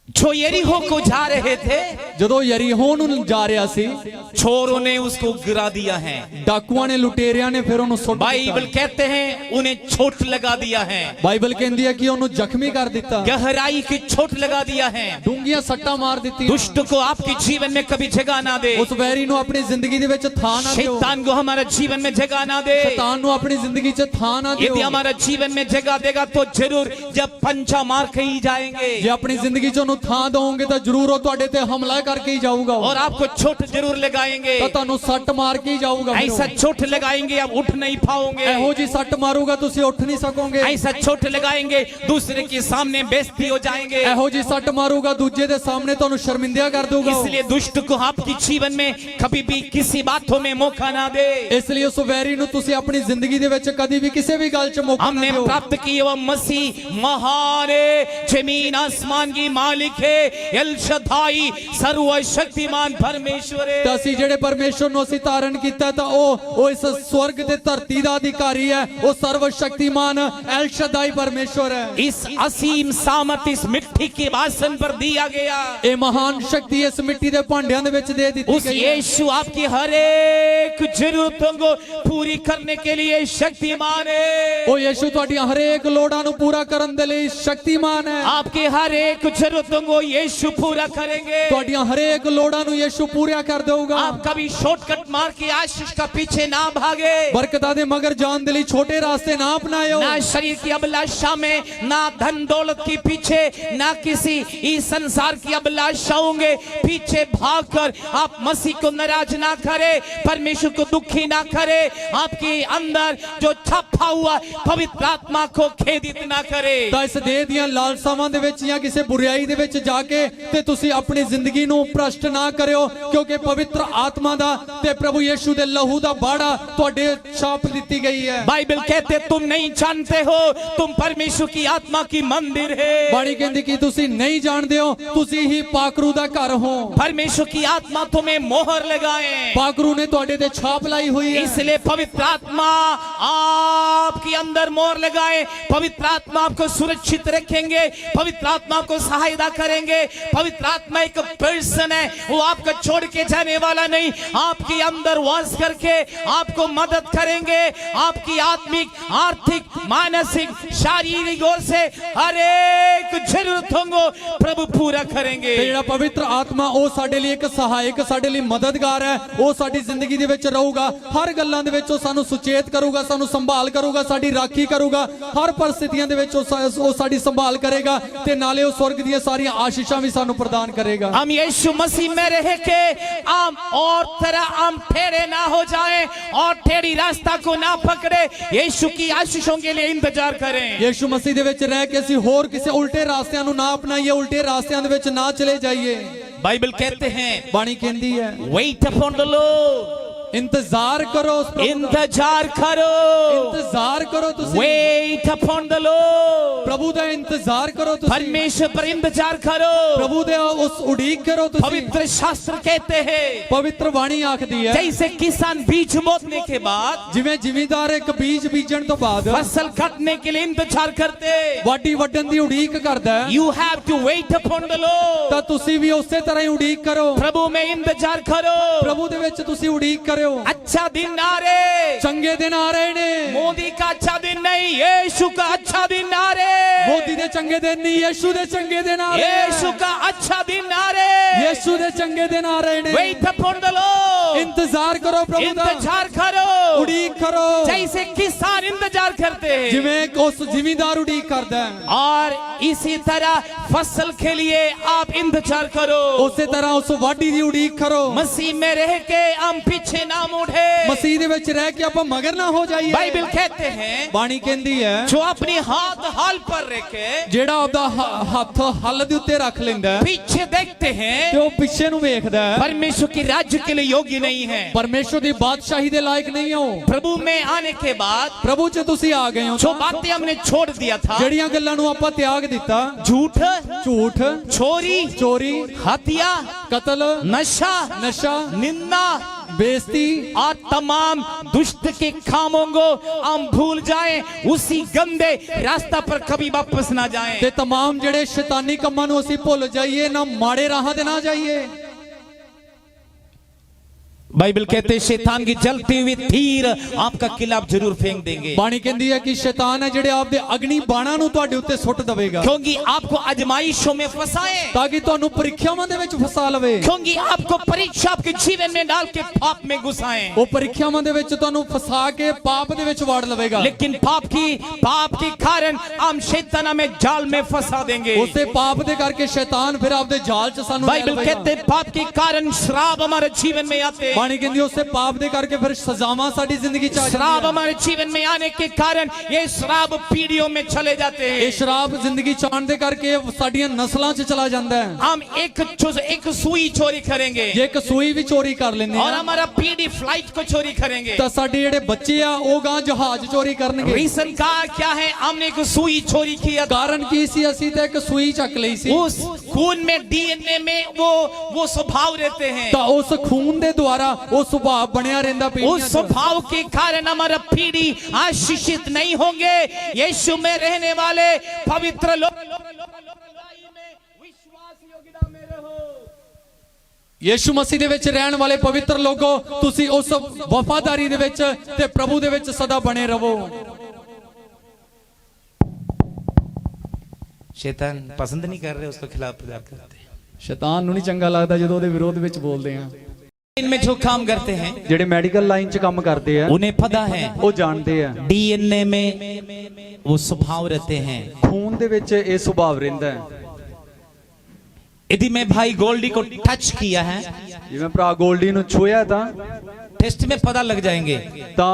जो यरीहो को जा रहे थे, ਜਦੋਂ ਯਰੀਹੋ ਨੂੰ ਜਾ ਰਿਹਾ ਸੀ, चोरों ने उसको गिरा दिया है। ਡਾਕੂਆਂ ਨੇ, ਲੁਟੇਰਿਆਂ ਨੇ ਫਿਰ ਉਹਨੂੰ ਸੁੱਟ बाइबल ਦਿੱਤਾ। कहते हैं उन्हें चोट लगा दिया है, ਬਾਈਬਲ ਕਹਿੰਦੀ ਹੈ ਕਿ ਉਹਨੂੰ ਜ਼ਖਮੀ ਕਰ ਦਿੱਤਾ, गहराई की चोट लगा दिया है। ਡੂੰਘੀਆਂ ਸੱਟਾਂ ਮਾਰ ਦਿੱਤੀਆਂ। दुष्ट को आपके जीवन में कभी जगह ना दे, ਉਸ ਵੈਰੀ ਨੂੰ ਆਪਣੀ ਜ਼ਿੰਦਗੀ ਦੇ ਵਿੱਚ ਥਾਂ ਨਾ ਦਿਓ। शैतान को हमारे जीवन में जगह ना दे। ਸ਼ੈਤਾਨ ਨੂੰ ਆਪਣੀ ਜ਼ਿੰਦਗੀ 'ਚ ਥਾਂ ਨਾ ਦਿਓ। यदि हमारे जीवन में जगह देगा तो जरूर जब पंचा मार के ही जाएंगे, ਜੇ ਆਪਣੀ ਜ਼ਿੰਦਗੀ 'ਚ ਉਹਨੂੰ ਥਾਂ ਦਿਓਗੇ ਤਾਂ ਜ਼ਰੂਰ ਉਹ ਤੁਹਾਡੇ ਤੇ ਹਮਲਾ ਕਰਕੇ ਹੀ ਜਾਊਗਾ और आपको चोट जरूर लगाएंगे। ਤਾਂ ਤੁਹਾਨੂੰ ਸੱਟ ਮਾਰ ਕੇ ਹੀ ਜਾਊਗਾ। ऐसा चोट लगाएंगे आप उठ नहीं पाओगे, ਇਹੋ ਜੀ ਸੱਟ ਮਾਰੂਗਾ ਤੁਸੀਂ ਉੱਠ ਨਹੀਂ ਸਕੋਗੇ। ऐसा चोट लगाएंगे दूसरे के सामने बेइज्जती हो जाएंगे। ਇਹੋ ਜੀ ਸੱਟ ਮਾਰੂਗਾ ਦੂਜੇ ਦੇ ਸਾਹਮਣੇ ਤੁਹਾਨੂੰ ਸ਼ਰਮਿੰਦਾ ਕਰ ਦਊਗਾ। इसलिए दुष्ट को आपके जीवन में कभी भी किसी बातों में मौका ना दे। ਇਸ ਲਈ ਉਸ ਵੈਰੀ ਨੂੰ ਤੁਸੀਂ ਆਪਣੀ ਜ਼ਿੰਦਗੀ ਦੇ ਵਿੱਚ ਕਦੀ ਵੀ ਕਿਸੇ ਵੀ ਗੱਲ 'ਚ ਮੌਕਾ ਨਾ हमने ਦਿਓ। प्राप्त की वह मसीह महान है, जमीन आसमान की मालिक है, एल शदाई सर्वशक्तिमान परमेश्वर है। ਤਾਂ ਅਸੀਂ ਜਿਹੜੇ ਪਰਮੇਸ਼ਰ ਨੂੰ ਅਸੀਂ ਧਾਰਨ ਕੀਤਾ ਤਾਂ ਉਹ ਇਸ ਸਵਰਗ ਤੇ ਧਰਤੀ ਦਾ ਅਧਿਕਾਰੀ ਹੈ। ਉਹ ਸਰਵ ਸ਼ਕਤੀਮਾਨ ਐਲ ਸ਼ਦਾਈ ਪਰਮੇਸ਼ਰ ਹੈ। इस असीम सामर्थ इस मिट्टी के वासन पर दिया गया। ਇਹ ਮਹਾਨ ਸ਼ਕਤੀ ਇਸ ਮਿੱਟੀ ਦੇ ਭਾਂਡਿਆਂ ਦੇ ਵਿੱਚ ਦੇ ਦਿੱਤੀ उस ਗਈ ਹੈ। यीशु आपकी हर एक जरूरतों को पूरी करने के लिए शक्तिमान है। ਉਹ ਯਿਸੂ ਤੁਹਾਡੀਆਂ ਹਰੇਕ ਲੋੜਾਂ ਨੂੰ ਪੂਰਾ ਕਰਨ ਦੇ ਲਈ ਸ਼ਕਤੀਮਾਨ ਹੈ। आपके हर एक जरूरतों को यीशु पूरा करेंगे। ਤੁਹਾਡੀਆਂ ਹਰੇਕ ਲੋੜਾਂ ਨੂੰ ਯਿਸੂ ਪੂਰਾ ਕਰ ਦੇਊਗਾ। आप कभी शॉर्टकट मार के आशीष का पीछे ना भागे, ਬਰਕਤਾਂ ਦੇ ਮਗਰ ਜਾਣ ਦੇ ਲਈ ਛੋਟੇ ਰਾਸਤੇ ਨਾ ਅਪਣਾਇਓ। ना शरीर की अभिलाषा में, ना धन दौलत के पीछे, ना किसी इस संसार की अभिलाषाओं के पीछे भागकर आप मसीह को नाराज ना करे, परमेश्वर को दुखी ना करे, आपके अंदर जो छपा हुआ पवित्र आत्मा को खेदित ना करे। ਤਾਂ ਇਸ ਦੇਹ ਦੀਆਂ ਲਾਲਸਾਵਾਂ ਦੇ ਵਿੱਚ ਜਾਂ ਕਿਸੇ ਬੁਰੀਾਈ ਦੇ ਵਿੱਚ ਵਿੱਚ ਜਾ ਕੇ ਤੇ ਤੁਸੀਂ ਆਪਣੀ ਜ਼ਿੰਦਗੀ ਨੂੰ ਭ੍ਰਸ਼ਟ ਨਾ ਕਰਿਓ, ਕਿਉਂਕਿ ਪਵਿੱਤਰ ਆਤਮਾ ਦਾ ਤੇ ਪ੍ਰਭੂ ਯੀਸ਼ੂ ਦੇ ਲਹੂ ਦਾ ਬਾੜਾ ਤੁਹਾਡੇ ਛਾਪ ਦਿੱਤੀ ਗਈ ਹੈ। बाइबल कहते तुम नहीं जानते हो तुम परमेश्वर की आत्मा की मंदिर है। ਬਾਣੀ ਕਹਿੰਦੀ ਕਿ ਤੁਸੀਂ ਨਹੀਂ ਜਾਣਦੇ ਹੋ ਤੁਸੀਂ ਹੀ ਪਾਕਰੂ ਦਾ ਘਰ ਹੋ। परमेश्वर की आत्मा तुम्हें मोहर लगाए, ਪਾਕਰੂ ਨੇ ਤੁਹਾਡੇ ਤੇ ਛਾਪ ਲਾਈ ਹੋਈ ਹੈ। इसलिए पवित्र आत्मा आपके अंदर मोहर लगाए। पवित्र आत्मा आपको सुरक्षित रखेंगे, पवित्र आत्मा को सहायता करेंगे। पवित्र आत्मा एक पर्सन है, वो आपको छोड़ के जाने वाला नहीं, आपके अंदर वास करके आपको मदद करेंगे। आपकी आत्मिक, आर्थिक, मानसिक, शारीरिक ओर से हर एक जरूरतों को प्रभु पूरा करेंगे। ਤੇ ਜਿਹੜਾ ਪਵਿੱਤਰ ਆਤਮਾ ਉਹ ਸਾਡੇ ਲਈ ਇੱਕ ਸਹਾਇਕ, ਸਾਡੇ ਲਈ ਮਦਦਗਾਰ ਹੈ। ਉਹ ਸਾਡੀ ਜ਼ਿੰਦਗੀ ਦੇ ਵਿੱਚ ਰਹੂਗਾ, ਹਰ ਗੱਲਾਂ ਦੇ ਵਿੱਚ ਉਹ ਸਾਨੂੰ ਸੁਚੇਤ ਕਰੂਗਾ, ਸਾਨੂੰ ਸੰਭਾਲ ਕਰੂਗਾ, ਸਾਡੀ ਰਾਖੀ ਕਰੂਗਾ, ਹਰ ਪਰਿਸਥਿਤੀਆਂ ਦੇ ਵਿੱਚ ਉਹ ਸਾਡੀ ਸੰਭਾਲ ਕਰੇਗਾ ਤੇ ਨਾਲੇ ਉਹ स्वर्ग ਦੀਆਂ ਸਾਰੀਆਂ ਆਸ਼ੀਸ਼ਾਂ ਵੀ ਸਾਨੂੰ ਪ੍ਰਦਾਨ ਕਰੇਗਾ। हम यीशु मसीह में रह के हम और तरह हम टेढ़े ना हो जाएं और टेढ़ी रास्ता को ना पकड़े, यीशु की आशीषों के लिए इंतजार करें। ਯੀਸ਼ੂ ਮਸੀਹ ਦੇ ਵਿੱਚ ਰਹਿ ਕੇ ਅਸੀਂ ਹੋਰ ਕਿਸੇ ਉਲਟੇ ਰਾਸਤਿਆਂ ਨੂੰ ਨਾ ਅਪਣਾਈਏ, ਉਲਟੇ ਰਾਸਤਿਆਂ ਦੇ ਵਿੱਚ ਨਾ ਚਲੇ ਜਾਈਏ। बाइबल कहते हैं ਬਾਣੀ ਕਹਿੰਦੀ ਹੈ वेट अपॉन द लॉर्ड, इंतजार करो उस प्रभु का। इंतजार करो, इंतजार करो ਤੁਸੀਂ वेट अपॉन द लॉर्ड, प्रभु ਦਾ इंतजार करो ਤੁਸੀਂ परमेश्वर पर इंतजार करो। प्रभु ਦੇ ਉਸ ਉਡੀਕ ਕਰੋ ਤੁਸੀਂ। पवित्र शास्त्र कहते हैं ਪਵਿੱਤਰ ਬਾਣੀ ਆਖਦੀ ਹੈ जैसे किसान बीज बोने के बाद ਜਿਵੇਂ ਜ਼ਿਮੀਂਦਾਰ ਇੱਕ ਬੀਜ ਬੀਜਣ ਤੋਂ ਬਾਅਦ फसल काटने के लिए इंतजार करते, ਵਾਢੀ ਵੱਢਣ ਦੀ ਉਡੀਕ ਕਰਦਾ ਹੈ, you have to wait upon the Lord। ਤਾਂ ਤੁਸੀਂ ਵੀ ਉਸੇ ਤਰ੍ਹਾਂ ਹੀ ਉਡੀਕ ਕਰੋ। प्रभु में इंतजार करो। ਪ੍ਰਭੂ ਦੇ ਵਿੱਚ ਤੁਸੀਂ ਉਡੀਕ ਕਰਿਓ। अच्छा दिन आ रहे, ਚੰਗੇ ਦਿਨ ਆ ਰਹੇ ਨੇ। मोदी का अच्छा दिन नहीं, यीशु का अच्छा दिन आ रहे। ਮੋਦੀ ਦੇ ਚੰਗੇ ਦਿਨ ਨਹੀਂ, ਯੀਸ਼ੂ ਦੇ ਚੰਗੇ ਦਿਨ ਆ ਰਹੇ यीशु का अच्छा दिन आ रहे। ਯੀਸ਼ੂ ਦੇ ਚੰਗੇ ਦਿਨ ਆ ਰਹੇ ਨੇ। वेट अपॉन द लॉर्ड, ਇੰਤਜ਼ਾਰ ਕਰੋ ਪ੍ਰਭੂ ਦਾ, इंतजार करो ਉਡੀਕ ਕਰੋ जैसे किसान इंतजार करते हैं। ਜਿਵੇਂ ਉਸ ਜ਼ਿਮੀਂਦਾਰ ਉਡੀਕ ਕਰਦਾ ਹੈ। और इसी तरह फसल के लिए आप इंतजार करो। ਉਸੇ ਤਰ੍ਹਾਂ ਉਸ ਵਾਢੀ ਦੀ ਉਡੀਕ ਕਰੋ। मसीह में रह के हम पीछे ना मुड़े। ਮਸੀਹ ਦੇ ਵਿੱਚ ਰਹਿ ਕੇ ਆਪਾਂ ਮਗਰ ਨਾ ਹੋ ਜਾਈਏ। बाइबल कहते हैं ਬਾਣੀ ਕਹਿੰਦੀ ਹੈ जो अपनी हाथ हाल पर रख के ਜਿਹੜਾ ਆਪਦਾ ਹੱਥ ਹੱਲ ਦੇ ਉੱਤੇ ਰੱਖ ਲੈਂਦਾ ਹੈ पीछे देखते हैं, ਤੇ ਉਹ ਪਿੱਛੇ ਨੂੰ ਵੇਖਦਾ ਹੈ, परमेश्वर के राज्य के लिए योग्य नहीं है। ਪਰਮੇਸ਼ਵਰ ਦੀ ਬਾਦਸ਼ਾਹੀ ਦੇ ਲਾਇਕ ਨਹੀਂ ਹੋ। प्रभु में आने के बाद ਪ੍ਰਭੂ ਚ ਤੁਸੀਂ ਆ ਗਏ ਹੋ जो बातें हमने छोड़ दिया था, ਜਿਹੜੀਆਂ ਗੱਲਾਂ ਨੂੰ ਆਪਾਂ ਤਿਆਗ ਦਿੱਤਾ, झूठ, ਝੂਠ, चोरी, ਚੋਰੀ, हत्या, ਕਤਲ, नशा, ਨਸ਼ਾ, निंदा बेइज्जती और तमाम दुष्ट के कामों को हम भूल जाएं, उसी गंदे रास्ता पर कभी वापस ना जाएं। ਤੇ तमाम ਜਿਹੜੇ ਸ਼ੈਤਾਨੀ ਕੰਮਾਂ ਨੂੰ ਅਸੀਂ ਭੁੱਲ ਜਾਈਏ, ਨਾ ਮਾੜੇ ਰਾਹਾਂ ਤੇ ਨਾ ਜਾਈਏ। बाइबल कहते हैं शैतान की जलती हुई तीर आपका खिलाफ जरूर फेंक देंगे, ਬਾਣੀ ਕਹਿੰਦੀ ਹੈ ਕਿ ਸ਼ੈਤਾਨ ਹੈ ਜਿਹੜੇ ਆਪਦੇ ਅਗਨੀ ਬਾਣਾਂ ਨੂੰ ਤੁਹਾਡੇ ਉੱਤੇ ਸੁੱਟ ਦੇਵੇਗਾ, क्योंकि आपको आजमाइशों में फंसाए, ਤਾਂ ਕਿ ਤੁਹਾਨੂੰ ਪ੍ਰੀਖਿਆਵਾਂ ਦੇ ਵਿੱਚ ਫਸਾ ਲਵੇ। क्योंकि आपको परीक्षा आपके जीवन में डाल के पाप में घुसाए। ਉਹ ਪ੍ਰੀਖਿਆਵਾਂ ਦੇ ਵਿੱਚ ਤੁਹਾਨੂੰ ਫਸਾ ਕੇ ਪਾਪ ਦੇ ਵਿੱਚ ਵਾੜ ਲਵੇਗਾ। लेकिन पाप के कारण हम शैतान में जाल में फंसा देंगे। ਉਸੇ ਪਾਪ ਦੇ ਕਰਕੇ ਸ਼ੈਤਾਨ ਫਿਰ ਆਪਦੇ ਜਾਲ 'ਚ ਸਾਨੂੰ ਲੈ बाइबल ਲਵੇਗਾ। कहते हैं पाप के कारण श्राप हमारे जीवन में आते हैं। ਬਾਣੀ ਕਹਿੰਦੀ ਉਸੇ ਪਾਪ ਦੇ ਕਰਕੇ ਫਿਰ ਸਜ਼ਾਵਾਂ ਸਾਡੀ ਜ਼ਿੰਦਗੀ 'ਚ ਆ श्राप ਜਾਂਦੀਆਂ। हमारे जीवन में आने के कारण ये श्राप पीढ़ियों में चले जाते हैं। ਇਹ ਸ਼ਰਾਬ ਜ਼ਿੰਦਗੀ 'ਚ ਆਉਣ ਦੇ ਕਰਕੇ ਇਹ ਸਾਡੀਆਂ ਨਸਲਾਂ 'ਚ ਚਲਾ ਜਾਂਦਾ ਹੈ। हम एक सुई चोरी करेंगे ਜੇ ਇੱਕ ਸੂਈ ਵੀ ਚੋਰੀ ਕਰ ਲੈਂਦੇ और ਆ हमारा पीढ़ी फ्लाइट को चोरी करेंगे। ਤਾਂ ਸਾਡੇ ਜਿਹੜੇ ਬੱਚੇ ਆ ਉਹ ਗਾਂ ਜਹਾਜ਼ ਚੋਰੀ ਕਰਨਗੇ। रीजन का क्या है? हमने एक सुई चोरी किया था। ਕਾਰਨ ਕੀ ਸੀ? ਅਸੀਂ ਤਾਂ ਇੱਕ ਸੂਈ ਚੱਕ ਲਈ ਸੀ। उस खून में डीएनए में वो स्वभाव रहते हैं। ਤਾਂ ਉਸ ਖੂਨ ਦੇ ਦੁਆਰਾ ਉਹ ਸੁਭਾਅ ਬਣਿਆ ਰਹਿੰਦਾ उस ਪੀੜ੍ਹੀਆਂ 'ਚ। स्वभाव के कारण हमारा पीढ़ी आशीषित नहीं होंगे। यीशु में रहने वाले पवित्र लोग विश्वास योग्यता में रहो। ਯੀਸ਼ੂ ਮਸੀਹ ਦੇ ਵਿੱਚ ਰਹਿਣ ਵਾਲੇ ਪਵਿੱਤਰ ਲੋਗੋ, ਤੁਸੀਂ ਉਸ ਵਫਾਦਾਰੀ ਦੇ ਵਿੱਚ ਤੇ ਪ੍ਰਭੂ ਦੇ ਵਿੱਚ ਸਦਾ ਬਣੇ ਰਹੋ। शैतान पसंद नहीं कर रहे, उसके खिलाफ प्रचार करते हैं। ਸ਼ੈਤਾਨ ਨੂੰ ਨਹੀਂ ਚੰਗਾ ਲੱਗਦਾ ਜਦੋਂ ਉਹਦੇ ਵਿਰੋਧ ਵਿੱਚ ਬੋਲਦੇ ਆ। इनमें जो काम करते हैं ਜਿਹੜੇ ਮੈਡੀਕਲ ਲਾਈਨ 'ਚ ਕੰਮ ਕਰਦੇ ਆ उन्हें पता है ਉਹ ਜਾਣਦੇ ਆ डीएनए में वो स्वभाव रहते हैं। ਖੂਨ ਦੇ ਵਿੱਚ ਇਹ ਸੁਭਾਅ ਰਹਿੰਦਾ ਹੈ। यदि मैं भाई गोल्डी को टच किया है, ਜਿਵੇਂ ਭਰਾ ਗੋਲਡੀ ਨੂੰ ਛੂਇਆ ਤਾਂ टेस्ट में पता लग जाएंगे। ਤਾਂ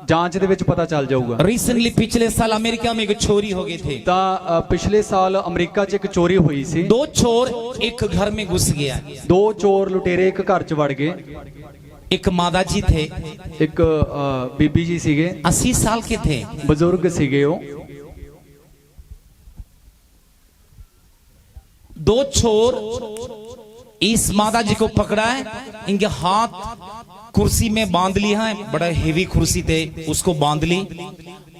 ਜਾਂਚ ਦੇ ਵਿੱਚ ਪਤਾ ਚੱਲ ਜਾਊਗਾ। रिसेंटली पिछले साल अमेरिका में एक चोरी हो गए थे। ਤਾਂ ਪਿਛਲੇ ਸਾਲ ਅਮਰੀਕਾ 'ਚ ਇੱਕ ਚੋਰੀ ਹੋਈ ਸੀ। 2 चोर एक घर में घुस गया। 2 ਚੋਰ ਲੁਟੇਰੇ ਇੱਕ ਘਰ 'ਚ ਵੜ ਗਏ। एक मादा जी थे, ਇੱਕ ਬੀਬੀ ਜੀ ਸੀਗੇ, 80 साल के थे। ਬਜ਼ੁਰਗ ਸੀਗੇ ਉਹ। 2 चोर इस मादा जी को पकड़ा है, इनके हाथ कुर्सी में बांध लिया है, बड़ा हेवी कुर्सी थे, उसको बांध ली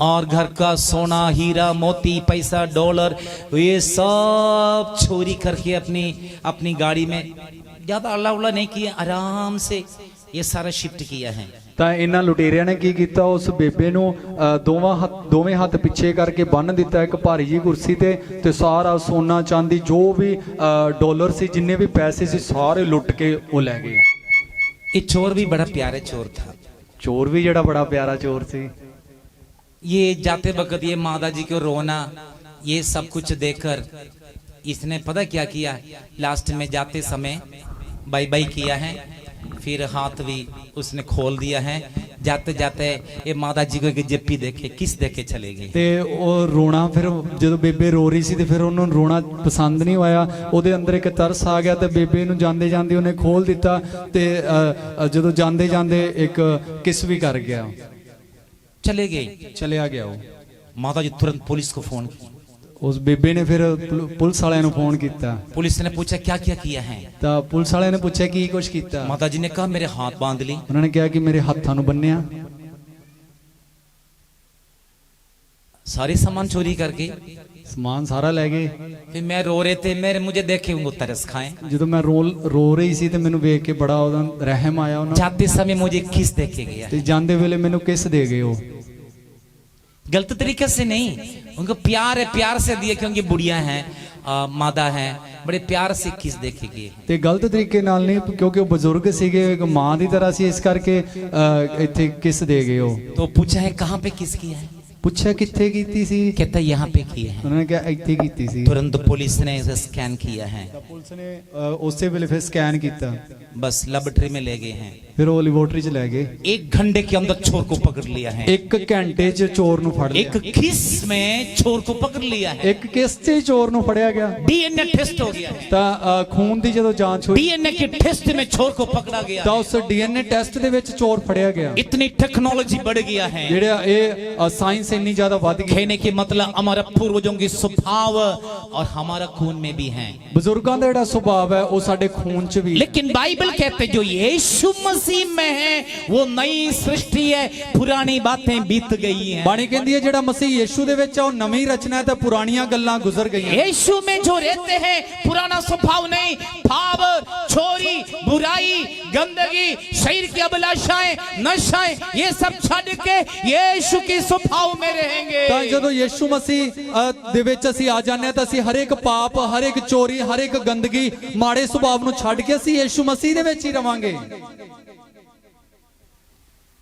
और घर का सोना हीरा मोती पैसा डॉलर ये सब चोरी करके अपनी गाड़ी में, ज्यादा अल्लाह उल्लाह नहीं किया, आराम से ये सारा शिफ्ट किया है। ਤਾਂ ਇਹਨਾਂ ਲੁਟੇਰਿਆਂ ਨੇ ਕੀ ਕੀਤਾ, ਉਸ ਬੇਬੇ ਨੂੰ ਦੋਵੇਂ ਹੱਥ ਪਿੱਛੇ ਕਰਕੇ ਬੰਨ੍ਹ ਦਿੱਤਾ ਇੱਕ ਭਾਰੀ ਜੀ ਕੁਰਸੀ ਤੇ ਸਾਰਾ ਸੋਨਾ ਚਾਂਦੀ ਜੋ ਵੀ ਡਾਲਰ ਸੀ, ਜਿੰਨੇ ਵੀ ਪੈਸੇ ਸੀ, ਸਾਰੇ ਲੁੱਟ ਕੇ ਉਹ ਲੈ ਗਏ। ये चोर भी बड़ा प्यारे चोर था। ਚੋਰ ਵੀ ਜਿਹੜਾ ਬੜਾ ਪਿਆਰਾ ਚੋਰ ਸੀ। ये जाते वक्त ये मादा जी को रोना, ये सब कुछ देखकर इसने पता क्या किया, लास्ट में जाते समय बाय बाय किया है, फिर हाथ भी उसने खोल दिया है। जाते जाते ये माता जी को जप्पी देखे, किस देखे चले गए। ਤੇ ਉਹ ਰੋਣਾ, ਫਿਰ ਜਦੋਂ ਬੇਬੇ ਰੋ ਰਹੀ ਸੀ ਤੇ ਫਿਰ ਉਹਨੂੰ ਰੋਣਾ ਪਸੰਦ ਨਹੀਂ ਹੋਇਆ, ਉਹਦੇ ਅੰਦਰ ਇੱਕ ਤਰਸ ਆ ਗਿਆ ਤੇ ਬੇਬੇ ਨੂੰ ਜਾਂਦੇ ਜਾਂਦੇ ਉਹਨੇ ਖੋਲ ਦਿੱਤਾ ਤੇ ਜਦੋਂ ਜਾਂਦੇ ਜਾਂਦੇ ਇੱਕ ਕਿਸ ਵੀ ਕਰ ਗਿਆ, चले गए। ਚਲਿਆ ਗਿਆ ਉਹ। माता जी तुरंत पुलिस को फोन किया। ਉਸ ਬੇਬੇ ਨੇ ਫਿਰ ਪੁਲਿਸ ਵਾਲਿਆਂ ਨੂੰ ਫੋਨ ਕੀਤਾ। पुलिस ने पूछा क्या क्या किया है। ਤਾਂ ਪੁਲਿਸ ਵਾਲਿਆਂ ਨੇ ਪੁੱਛਿਆ ਕੀ ਕੁਛ ਕੀਤਾ। माता जी ने कहा मेरे हाथ बांध ली। ਉਹਨਾਂ ਨੇ ਕਿਹਾ ਕਿ ਮੇਰੇ ਹੱਥਾਂ ਨੂੰ ਬੰਨਿਆ। सारे सामान चोरी करके ਸਮਾਨ ਸਾਰਾ ਲੈ ਗਏ। फिर मैं रो रहे थे, मुझे देखे उनको तरस खाए। ਜਦੋਂ ਮੈਂ ਰੋ ਰਹੀ ਸੀ ਤੇ ਮੈਨੂੰ ਵੇਖ ਕੇ ਬੜਾ ਉਹਦਾ ਰਹਿਮ आया ਉਹਨਾਂ। जाते समय मुझे किस देखे गया। ਤੇ ਜਾਂਦੇ ਵੇਲੇ ਮੈਨੂੰ ਕਿਸ ਦੇ ਗਏ ਉਹ। गलत तरीके से नहीं, उनको प्यार है, प्यार से दिए, क्योंकि बुढ़िया है, मादा है, बड़े प्यार से किस देखेगी। ਤੇ ਗਲਤ ਤਰੀਕੇ ਨਾਲ ਨਹੀਂ, ਕਿਉਂਕਿ ਉਹ ਬਜ਼ੁਰਗ ਸੀਗੇ, ਇੱਕ ਮਾਂ ਦੀ ਤਰ੍ਹਾਂ ਸੀ, ਇਸ ਕਰਕੇ ਇੱਥੇ ਕਿਸ ਦੇ ਗਏ ਉਹ। तो पूछा है कहाँ पे किस किया है। ਪੁੱਛਿਆ ਕਿੱਥੇ ਕੀਤੀ ਸੀ। कहता यहाँ पे किया है। ਉਹਨਾਂ ਨੇ ਕਿਹਾ ਇੱਥੇ ਕੀਤੀ ਸੀ। तुरंत पुलिस ने इसे स्कैन किया है। ਪੁਲਿਸ ਨੇ ਉਸੇ ਵੇਲੇ ਫਿਰ ਸਕੈਨ ਕੀਤਾ। बस लेबोरेटरी में ले गए हैं। ਫਿਰ ਉਹ ਲੈਬੋਰਟਰੀ 'ਚ ਲੈ ਗਏ। 1 घंटे के अंदर चोर को पकड़ लिया है। 1 ਘੰਟੇ 'ਚ ਚੋਰ ਨੂੰ ਫੜ ਲਿਆ। 1 किस में चोर को पकड़ लिया है। 1 ਕਿਸ 'ਚ ਚੋਰ ਨੂੰ ਫੜਿਆ ਗਿਆ। डीएनए टेस्ट हो गया है। ਤਾਂ ਖੂਨ ਦੀ ਜਦੋਂ ਜਾਂਚ ਹੋਈ डीएनए के टेस्ट में चोर को पकड़ा गया। ਤਾਂ ਉਸ ਡੀਐਨਏ ਟੈਸਟ ਦੇ ਵਿੱਚ ਚੋਰ ਫੜਿਆ ਗਿਆ। इतनी टेक्नोलॉजी बढ़ गया है। ਜਿਹੜਾ ਇਹ ਸਾਇੰਸ ਇੰਨੀ ਜ਼ਿਆਦਾ ਵੱਧ ਗਈ। कहने के मतलब हमारे पूर्वजों की स्वभाव और हमारा खून में भी है। ਬਜ਼ੁਰਗਾਂ ਦਾ ਜਿਹੜਾ ਸੁਭਾਅ ਹੈ ਉਹ ਸਾਡੇ ਖੂਨ 'ਚ ਵੀ। लेकिन बाइबल कहते जो यीशु मसीह में है वो नई सृष्टि है, पुरानी बातें बीत गई हैं। ਬਾਣੀ ਕਹਿੰਦੀ ਹੈ ਜਿਹੜਾ ਮਸੀਹ ਯੀਸ਼ੂ ਦੇ ਵਿੱਚ ਆ ਉਹ ਨਵੀਂ ਰਚਨਾ ਹੈ ਤੇ ਪੁਰਾਣੀਆਂ ਗੱਲਾਂ ਗੁਜ਼ਰ ਗਈਆਂ। यीशु में जो रहते हैं पुराना स्वभाव नहीं, पाप, चोरी, बुराई, गंदगी, शरीर की अभिलाषाएं, नशाएं, ये सब छोड़ के यीशु के स्वभाव में रहेंगे। ਤਾਂ ਜਦੋਂ ਯੀਸ਼ੂ ਮਸੀਹ ਦੇ ਵਿੱਚ ਅਸੀਂ ਆ ਜਾਂਦੇ ਹਾਂ ਤਾਂ ਅਸੀਂ ਹਰੇਕ ਪਾਪ, ਹਰੇਕ ਚੋਰੀ, ਹਰੇਕ ਗੰਦਗੀ, ਮਾੜੇ ਸੁਭਾਅ ਨੂੰ ਛੱਡ ਕੇ ਅਸੀਂ ਯੀਸ਼ੂ ਮਸੀਹ ਦੇ ਵਿੱਚ ਹੀ ਰਵਾਂਗੇ।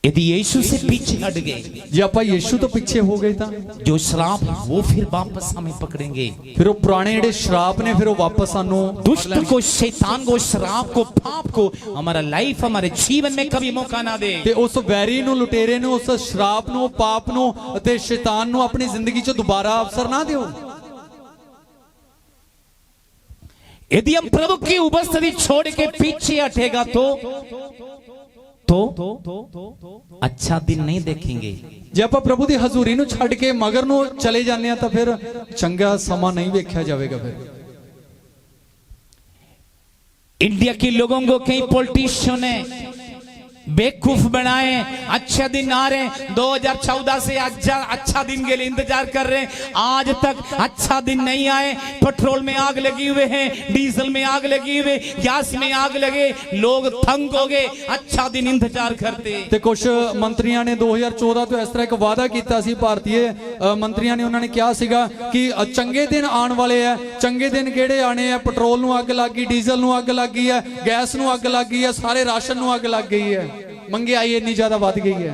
यदि यीशु से पीछे हट गए, ਜੇ ਆਪਾਂ ਯੀਸ਼ੂ ਤੋਂ ਪਿੱਛੇ ਹੋ ਗਏ ਤਾਂ जो श्राप वो फिर वापस हमें पकड़ेंगे। ਫਿਰ ਉਹ ਪੁਰਾਣੇ ਜਿਹੜੇ ਸ਼ਰਾਪ ਨੇ ਫਿਰ ਉਹ ਵਾਪਸ ਸਾਨੂੰ दुष्ट को, शैतान को, श्राप को, पाप को हमारा लाइफ, हमारे जीवन में कभी मौका ना दे। ਤੇ ਉਸ ਵੈਰੀ ਨੂੰ, ਲੁਟੇਰੇ ਨੂੰ, ਉਸ ਸ਼ਰਾਪ ਨੂੰ, ਪਾਪ ਨੂੰ ਅਤੇ ਸ਼ੈਤਾਨ ਨੂੰ ਆਪਣੀ ਜ਼ਿੰਦਗੀ 'ਚ ਦੁਬਾਰਾ ਅਵਸਰ ਨਾ ਦਿਓ। यदि हम प्रभु की उपस्थिति छोड़ के पीछे हटेगा तो अच्छा दिन नहीं देखेंगे। ਜੇ ਆਪਾਂ ਪ੍ਰਭੂ ਦੀ ਹਜ਼ੂਰੀ ਨੂੰ ਛੱਡ ਕੇ ਮਗਰ ਨੂੰ ਚਲੇ ਜਾਂਦੇ ਆ ਤਾਂ ਫਿਰ ਚੰਗਾ ਸਮਾਂ ਨਹੀਂ ਵੇਖਿਆ ਜਾਵੇਗਾ। ਫਿਰ इंडिया के लोगों को कई पॉलिटिशियन ने बेवकूफ बनाए। अच्छे दिन आ रहे हैं, 2014 से अच्छा दिन के लिए इंतजार कर रहे हैं, आज तक अच्छा दिन नहीं आए। पेट्रोल में आग लगी हुए हैं, डीजल में आग लगी हुए, गैस में आग लगे, लोग तंग हो गए, अच्छा दिन इंतजार करते। ਤੇ ਕੁਝ ਮੰਤਰੀਆਂ ਨੇ 2014 ਤੋਂ ਇਸ ਤਰ੍ਹਾਂ ਇੱਕ ਵਾਅਦਾ ਕੀਤਾ ਸੀ, ਭਾਰਤੀ ਮੰਤਰੀਆਂ ਨੇ, ਉਹਨਾਂ ਨੇ ਕਿਹਾ ਸੀਗਾ ਕਿ ਚੰਗੇ ਦਿਨ ਆਉਣ ਵਾਲੇ ਆ। ਚੰਗੇ ਦਿਨ ਕਿਹੜੇ ਆਣੇ ਆ? ਪੈਟਰੋਲ ਨੂੰ ਅੱਗ ਲੱਗ ਗਈ, ਡੀਜ਼ਲ ਨੂੰ ਅੱਗ ਲੱਗ ਗਈ ਹੈ, ਗੈਸ ਨੂੰ ਅੱਗ ਲੱਗ ਗਈ ਹੈ, ਸਾਰੇ ਰਾਸ਼ਨ ਨੂੰ ਅੱਗ ਲੱਗ ਗਈ ਹੈ, महंगाई इतनी ज्यादा बढ़ गई है।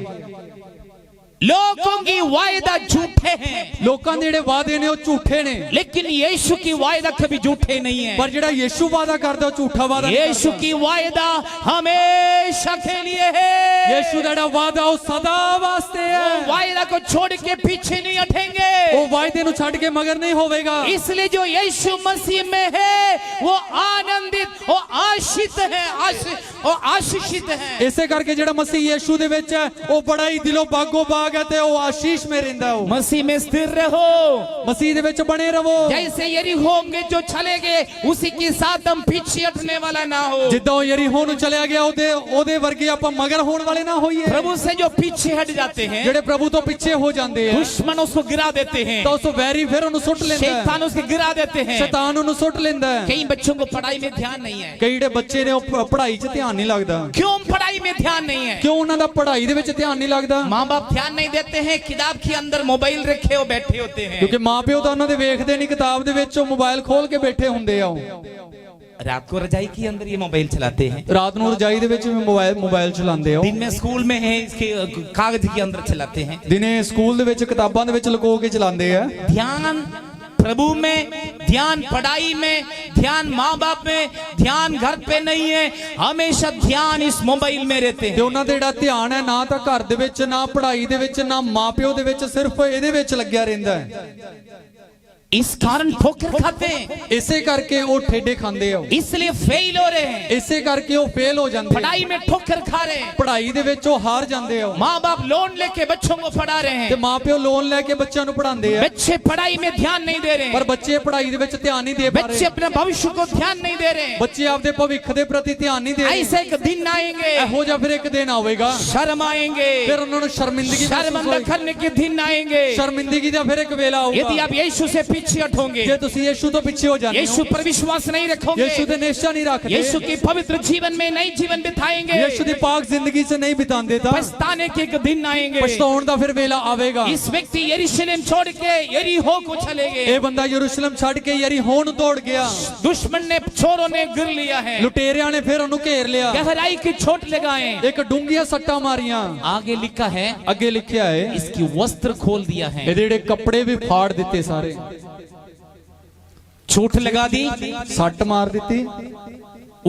लोगों की वायदा झूठे हैं, ਲੋਕਾਂ ਦੇ ਜਿਹੜੇ ਵਾਅਦੇ ਨੇ ਉਹ ਝੂਠੇ ਨੇ, लेकिन यीशु की वायदा कभी झूठे नहीं है। ਪਰ ਜਿਹੜਾ ਯੀਸ਼ੂ ਵਾਅਦਾ ਕਰਦਾ ਉਹ ਝੂਠਾ ਵਾਅਦਾ ਨਹੀਂ यीशु ਕਰਦਾ। की वायदा हमेशा के लिए है। ਯੀਸ਼ੂ ਦਾ ਜਿਹੜਾ ਵਾਅਦਾ ਉਹ ਸਦਾ ਵਾਸਤੇ वो ਹੈ। वायदा को छोड़ के पीछे नहीं हटेंगे। ਉਹ ਵਾਅਦੇ ਨੂੰ ਛੱਡ ਕੇ ਮਗਰ ਨਹੀਂ ਹੋਵੇਗਾ। इसलिए जो यीशु मसीह में है वो आनंदित और आशीषित है, आशीषित है। ਇਸੇ ਕਰਕੇ ਜਿਹੜਾ ਮਸੀਹ ਯੀਸ਼ੂ ਦੇ ਵਿੱਚ ਹੈ ਉਹ ਬੜਾ ਹੀ ਦਿਲੋਂ ਬਾਗੋ ਬਾਗ ਹੈ ਤੇ ਉਹ ਆਸ਼ੀਸ਼ ਮੇ ਰਹਿੰਦਾ ਹੈ। ਉਹ मसीह में स्थिर रहो। ਮਸੀਹ ਦੇ ਵਿੱਚ ਬਣੇ ਰਹੋ। जैसे यरीहो में जो चले गए उसी के साथ हम पीछे हटने वाला ना हो। ਜਿੱਦਾਂ ਉਹ ਯਰੀਹੋ ਨੂੰ ਚਲਿਆ ਗਿਆ ਉਹਦੇ ਵਰਗੇ ਆਪਾਂ ਮਗਰ ਹੋਣ ਵਾਲੇ ਨਾ ਹੋਈਏ। प्रभु से जो पीछे हट जाते हैं, ਜਿਹੜੇ ਪ੍ਰਭੂ ਤੋਂ ਪਿੱਛੇ ਹੋ ਜਾਂਦੇ ਆ दुश्मन उसको गिरा देते हैं, ਤਾਂ ਉਸ ਵੈਰੀ ਫਿਰ ਉਹਨੂੰ ਸੁੱਟ ਲੈਂਦਾ ਹੈ। शैतान उसको गिरा देते हैं। ਸ਼ੈਤਾਨ ਉਹਨੂੰ ਸੁੱਟ ਲੈਂਦਾ ਹੈ। कई बच्चों को पढ़ाई में ध्यान नहीं है। ਕਈ ਜਿਹੜੇ ਬੱਚੇ ਨੇ ਉਹ ਪੜ੍ਹਾਈ 'ਚ ਧਿਆਨ ਨਹੀਂ ਲੱਗਦਾ। क्यों पढ़ाई में ध्यान नहीं है? ਕਿਉਂ ਉਹਨਾਂ ਦਾ ਪੜ੍ਹਾਈ ਦੇ ਵਿੱਚ ਧਿਆਨ ਨਹੀਂ ਲੱਗਦਾ? माँ बाप ध्यान नहीं देते हैं, किताब के अंदर मोबाइल रखे हो बैठे होते हैं। ਕਿਉਂਕਿ ਮਾਪਿਓ ਤਾਂ ਉਹਨਾਂ ਦੇ ਵੇਖਦੇ ਨਹੀਂ, ਕਿਤਾਬ ਦੇ ਵਿੱਚ ਉਹ ਮੋਬਾਈਲ ਖੋਲ ਕੇ ਬੈਠੇ ਹੁੰਦੇ ਆ। ਉਹ रात को रजाई के अंदर ये मोबाइल चलाते हैं, ਰਾਤ ਨੂੰ ਰਜਾਈ ਦੇ ਵਿੱਚ ਵੀ ਮੋਬਾਈਲ ਚਲਾਉਂਦੇ ਆ। दिन में स्कूल में है इसके कागज के अंदर चलाते हैं। ਦਿਨੇ ਸਕੂਲ ਦੇ ਵਿੱਚ ਕਿਤਾਬਾਂ ਦੇ ਵਿੱਚ ਲੁਕੋ ਕੇ ਚਲਾਉਂਦੇ ਆ। ध्यान प्रभु में, ध्यान पढ़ाई में, ध्यान माँ बाप में, ध्यान घर पे नहीं है, हमेशा ध्यान इस मोबाइल में रहते ਤੇ हैं। ਉਹਨਾਂ ਦਾ ਜਿਹੜਾ ਧਿਆਨ ਹੈ ਨਾ ਤਾਂ ਘਰ ਦੇ ਵਿੱਚ, ਨਾ ਪੜ੍ਹਾਈ ਦੇ ਵਿੱਚ, ਨਾ ਮਾਪਿਓ ਦੇ ਵਿੱਚ, ਸਿਰਫ ਇਹਦੇ ਵਿੱਚ ਲੱਗਿਆ ਰਹਿੰਦਾ ਹੈ। इस कारण ठोकर खाते हैं, ਇਸੇ ਕਰਕੇ ਉਹ ਠੇਡੇ ਖਾਂਦੇ ਆ। इसलिए फेल हो रहे हैं, ਇਸੇ ਕਰਕੇ ਉਹ ਫੇਲ ਹੋ ਜਾਂਦੇ ਆ। पढ़ाई में ठोकर खा रहे हैं। ਪੜ੍ਹਾਈ ਦੇ ਵਿੱਚ ਉਹ ਹਾਰ ਜਾਂਦੇ ਆ। माँ बाप लोन लेके बच्चों को पढ़ा रहे ਤੇ हैं, ਮਾਪਿਓ ਲੋਨ ਲੈ ਕੇ ਬੱਚਿਆਂ ਨੂੰ ਪੜ੍ਹਾਉਂਦੇ ਆ, बच्चे पढ़ाई में ध्यान नहीं दे रहे ਪਰ हैं, ਬੱਚੇ ਪੜ੍ਹਾਈ ਦੇ ਵਿੱਚ ਧਿਆਨ ਨਹੀਂ ਦੇ ਪਾ बच्चे ਰਹੇ। अपने भविष्य को ध्यान नहीं दे रहे हैं। ਬੱਚੇ ਆਪਦੇ ਭਵਿੱਖ ਦੇ ਪ੍ਰਤੀ ਧਿਆਨ ਨਹੀਂ ਦੇ ਰਹੇ। ऐसे एक दिन आएंगे, ਇਹੋ ਜਿਹਾ ਫਿਰ ਇੱਕ ਦਿਨ ਆਵੇਗਾ, शर्म आएंगे, ਫਿਰ ਉਹਨਾਂ ਨੂੰ ਸ਼ਰਮਿੰਦਗੀ ਮਹਿਸੂਸ शर्मिंदा ਹੋਏਗੀ। करने के दिन आएंगे। ਸ਼ਰਮਿੰਦਗੀ ਦਾ ਫਿਰ ਇੱਕ ਵੇਲਾ यदि ਆਊਗਾ आप यीशु से पीछे हटोगे, ਜੇ ਤੁਸੀਂ ਯੀਸ਼ੂ ਤੋਂ ਪਿੱਛੇ ਹੋ ਜਾਂਦੇ यीशु ਹੋ, पर विश्वास नहीं रखोगे, ਯੀਸ਼ੂ ਦੇ ਨਿਸ਼ਚਾ नहीं रखते, यीशु के पवित्र जीवन में नई जीवन बिताएंगे, ਯੀਸ਼ੂ ਦੀ ਪਾਕ ਜ਼ਿੰਦਗੀ 'ਚ नहीं बिताते ਤਾਂ पछताने के एक दिन आएंगे। ਪਛਤਾਉਣ ਦਾ ਫਿਰ ਵੇਲਾ ਆਵੇਗਾ। इस व्यक्ति यरूशलेम छोड़ के यरीहो को चले गए। ਇਹ ਬੰਦਾ ਯਰੂਸ਼ਲਮ ਛੱਡ ਕੇ ਯਰੀਹੋ ਨੂੰ ਦੌੜ ਗਿਆ। दुश्मन ने, चोरों ने गिर लिया है, ਲੁਟੇਰਿਆਂ ਨੇ ਫਿਰ ਉਹਨੂੰ ਘੇਰ ਲਿਆ, गहराई की चोट लगाए। ਇੱਕ ਡੂੰਘੀਆਂ ਸੱਟਾਂ ਮਾਰੀਆਂ। आगे लिखा है, ਅੱਗੇ ਲਿਖਿਆ ਹੈ इसकी वस्त्र खोल दिया है, ਇਹਦੇ ਜਿਹੜੇ ਕੱਪੜੇ ਵੀ ਫਾੜ ਦਿੱਤੇ ਸਾਰੇ, चोट लगा दी, ਸੱਟ ਮਾਰ ਦਿੱਤੀ,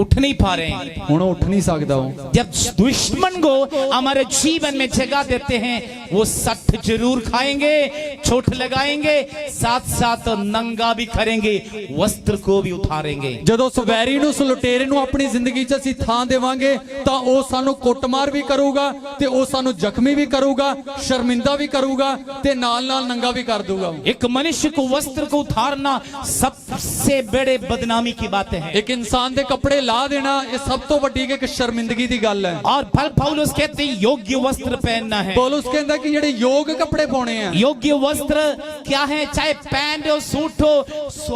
उठ नहीं पा रहे हैं। ਹੁਣ ਉਹ ਉੱਠ ਨਹੀਂ ਸਕਦਾ। ਉਹ जब दुश्मन को हमारे जीवन में जगह देते हैं, वो सट जरूर खाएंगे, चोट लगाएंगे, साथ साथ नंगा भी करेंगे, वस्त्र को भी उतारेंगे। ਜਦੋਂ ਸਵੈਰੀ ਨੂੰ, ਉਸ ਲੁਟੇਰੇ ਨੂੰ ਆਪਣੀ ਜ਼ਿੰਦਗੀ 'ਚ ਅਸੀਂ ਥਾਂ ਦੇਵਾਂਗੇ ਤਾਂ ਉਹ ਸਾਨੂੰ ਕੁੱਟਮਾਰ ਵੀ ਕਰੂਗਾ ਤੇ ਉਹ ਸਾਨੂੰ ਜ਼ਖਮੀ ਵੀ ਕਰੂਗਾ, ਸ਼ਰਮਿੰਦਾ ਵੀ ਕਰੂਗਾ ਤੇ ਨਾਲ ਨਾਲ ਨੰਗਾ ਵੀ ਕਰ ਦੂਗਾ। एक मनुष्य को वस्त्र को उतारना सबसे बड़े बदनामी की बात है। ਇੱਕ ਇਨਸਾਨ ਦੇ ਕੱਪੜੇ ਲਾ ਦੇਣਾ ਇਹ ਸਭ ਤੋਂ ਵੱਡੀ ਇੱਕ ਸ਼ਰਮਿੰਦਗੀ ਦੀ ਗੱਲ ਹੈ। और पौलुस कहते हैं योग्य वस्त्र पहनना है। ਪੌਲੁਸ ਕਹਿੰਦਾ ਕਿ ਜਿਹੜੇ ਯੋਗ ਕੱਪੜੇ ਪਾਉਣੇ ਆ। योग्य वस्त्र क्या है? चाहे पैंट हो, सूट हो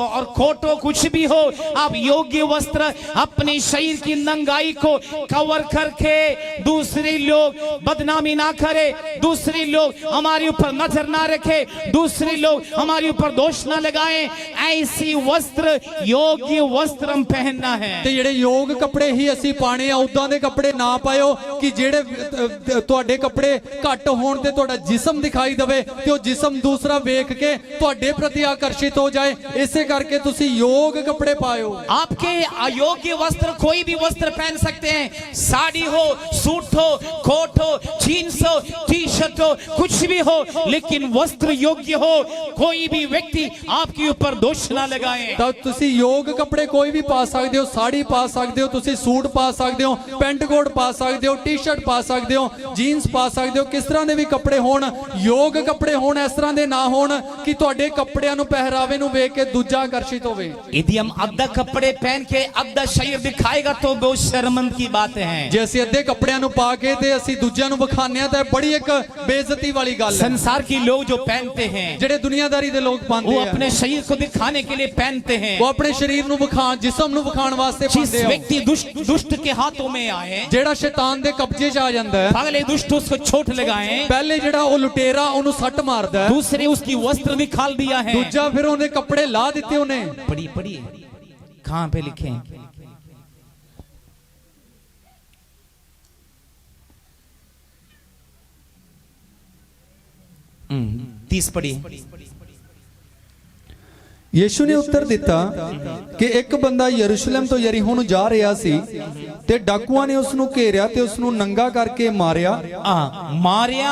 और कोट हो, कुछ भी हो, आप योग्य वस्त्र अपने शरीर की नंगाई को कवर करके दूसरे लोग बदनामी ना करे, दूसरे लोग हमारे ऊपर नजर ना रखे, दूसरे लोग हमारे ऊपर दोष ना लगाएं, ऐसी वस्त्र, योग्य वस्त्र हम पहनना है। ਤੇ ਜਿਹੜੇ ਯੋਗ ਕੱਪੜੇ ਹੀ ਅਸੀਂ ਪਾਣੇ ਆ, ਉਦਾਂ ਦੇ ਕੱਪੜੇ ਨਾ ਪਾਇਓ ਕਿ ਜਿਹੜੇ ਤੁਹਾਡੇ ਕੱਪੜੇ ਘੱਟ ਹੋਣ ਤੇ ਤੁਹਾਡਾ ਜਿਸਮ ਦਿਖਾਈ ਦੇਵੇ ਤੇ ਉਹ ਜਿਸਮ ਦੂਸਰਾ ਵੇਖ ਕੇ ਤੁਹਾਡੇ ਪ੍ਰਤੀ ਆਕਰਸ਼ਿਤ ਹੋ ਜਾਏ। ਇਸੇ ਕਰਕੇ ਤੁਸੀਂ ਯੋਗ ਕੱਪੜੇ ਪਾਇਓ। आपके अयोग्य वस्त्र, कोई भी वस्त्र पहन सकते हैं, साड़ी हो, सूट हो, कोट हो, जीन्स हो, टी शर्ट हो, कुछ भी हो, लेकिन वस्त्र योग्य हो, कोई भी व्यक्ति आपके ऊपर दोष ना लगाए। ਤਾਂ ਤੁਸੀਂ ਯੋਗ ਕੱਪੜੇ ਕੋਈ ਵੀ ਪਾ ਸਕਦੇ ਹੋ, ਸਾੜੀ ਪਾ ਸਕਦੇ ਹੋ, ਤੁਸੀਂ ਸੂਟ ਪਾ ਸਕਦੇ ਹੋ, ਪੈਂਟ ਕੋਟ ਪਾ ਸਕਦੇ ਹੋ, ਟੀ-ਸ਼ਰਟ ਪਾ ਸਕਦੇ ਹੋ, ਜੀਨਸ ਪਾ ਸਕਦੇ ਹੋ, ਕਿਸ ਤਰ੍ਹਾਂ ਦੇ ਵੀ ਕੱਪੜੇ ਹੋਣ, ਯੋਗ ਕੱਪੜੇ ਹੋਣ, ਇਸ ਤਰ੍ਹਾਂ ਦੇ ਨਾ ਹੋਣ ਕਿ ਤੁਹਾਡੇ ਕੱਪੜਿਆਂ ਨੂੰ, ਪਹਿਰਾਵੇ ਨੂੰ ਵੇਖ ਕੇ ਦੂਜਾ ਆਕਰਸ਼ਿਤ ਹੋਵੇ। यदि हम अद्धा कपड़े पहन के अद्धा शरीर दिखाएगा तो बहुत शर्मंद की बात है। ਜੇ ਅਸੀਂ ਅੱਧੇ ਕੱਪੜਿਆਂ ਨੂੰ ਪਾ ਕੇ ਤੇ ਅਸੀਂ ਦੂਜਿਆਂ ਨੂੰ ਵਿਖਾਉਂਦੇ ਆ ਤਾਂ ਇਹ ਬੜੀ ਇੱਕ ਬੇਇੱਜ਼ਤੀ ਵਾਲੀ ਗੱਲ ਹੈ। संसार के लोग जो पहनते हैं, ਜਿਹੜੇ ਦੁਨੀਆਦਾਰੀ ਦੇ ਲੋਕ वो ਪਾਉਂਦੇ ਆ, अपने शरीर को दिखाने के लिए पहनते हैं। ਉਹ ਆਪਣੇ ਸਰੀਰ ਨੂੰ ਵਿਖਾਣ, ਜਿਸਮ ਨੂੰ ਵਿਖਾਣ ਵਾਸਤੇ जिस ਪਾਉਂਦੇ ਆ। व्यक्ति दुष्ट के हाथों में आए, ਜਿਹੜਾ ਸ਼ੈਤਾਨ ਦੇ ਕਬਜ਼ੇ 'ਚ ਆ ਜਾਂਦਾ ਹੈ, पहले दुष्ट उसको चोट लगाए, ਪਹਿਲੇ ਜਿਹੜਾ ਉਹ ਲੁਟੇਰਾ ਉਹਨੂੰ ਸੱਟ ਮਾਰਦਾ ਹੈ, दूसरे उसकी वस्त्र निकाल दिया है। ਦੂਜਾ ਫਿਰ ਉਹਦੇ ਕੱਪੜੇ ਲਾ ਦਿੱਤੇ ਉਹਨੇ। पढ़िए कहां पे लिखे हैं? 30 पढ़िए। ਯੀਸ਼ੂ ਨੇ ਉੱਤਰ ਦਿੱਤਾ ਕਿ ਇੱਕ ਬੰਦਾ ਯਰੂਸ਼ਲਮ ਤੋਂ ਯਰੀਹੋ ਨੂੰ ਜਾ ਰਿਹਾ ਸੀ ਤੇ ਡਾਕੂਆਂ ਨੇ ਉਸ ਨੂੰ ਘੇਰਿਆ ਤੇ ਉਸ ਨੂੰ ਨੰਗਾ ਕਰਕੇ ਮਾਰਿਆ। मारिया,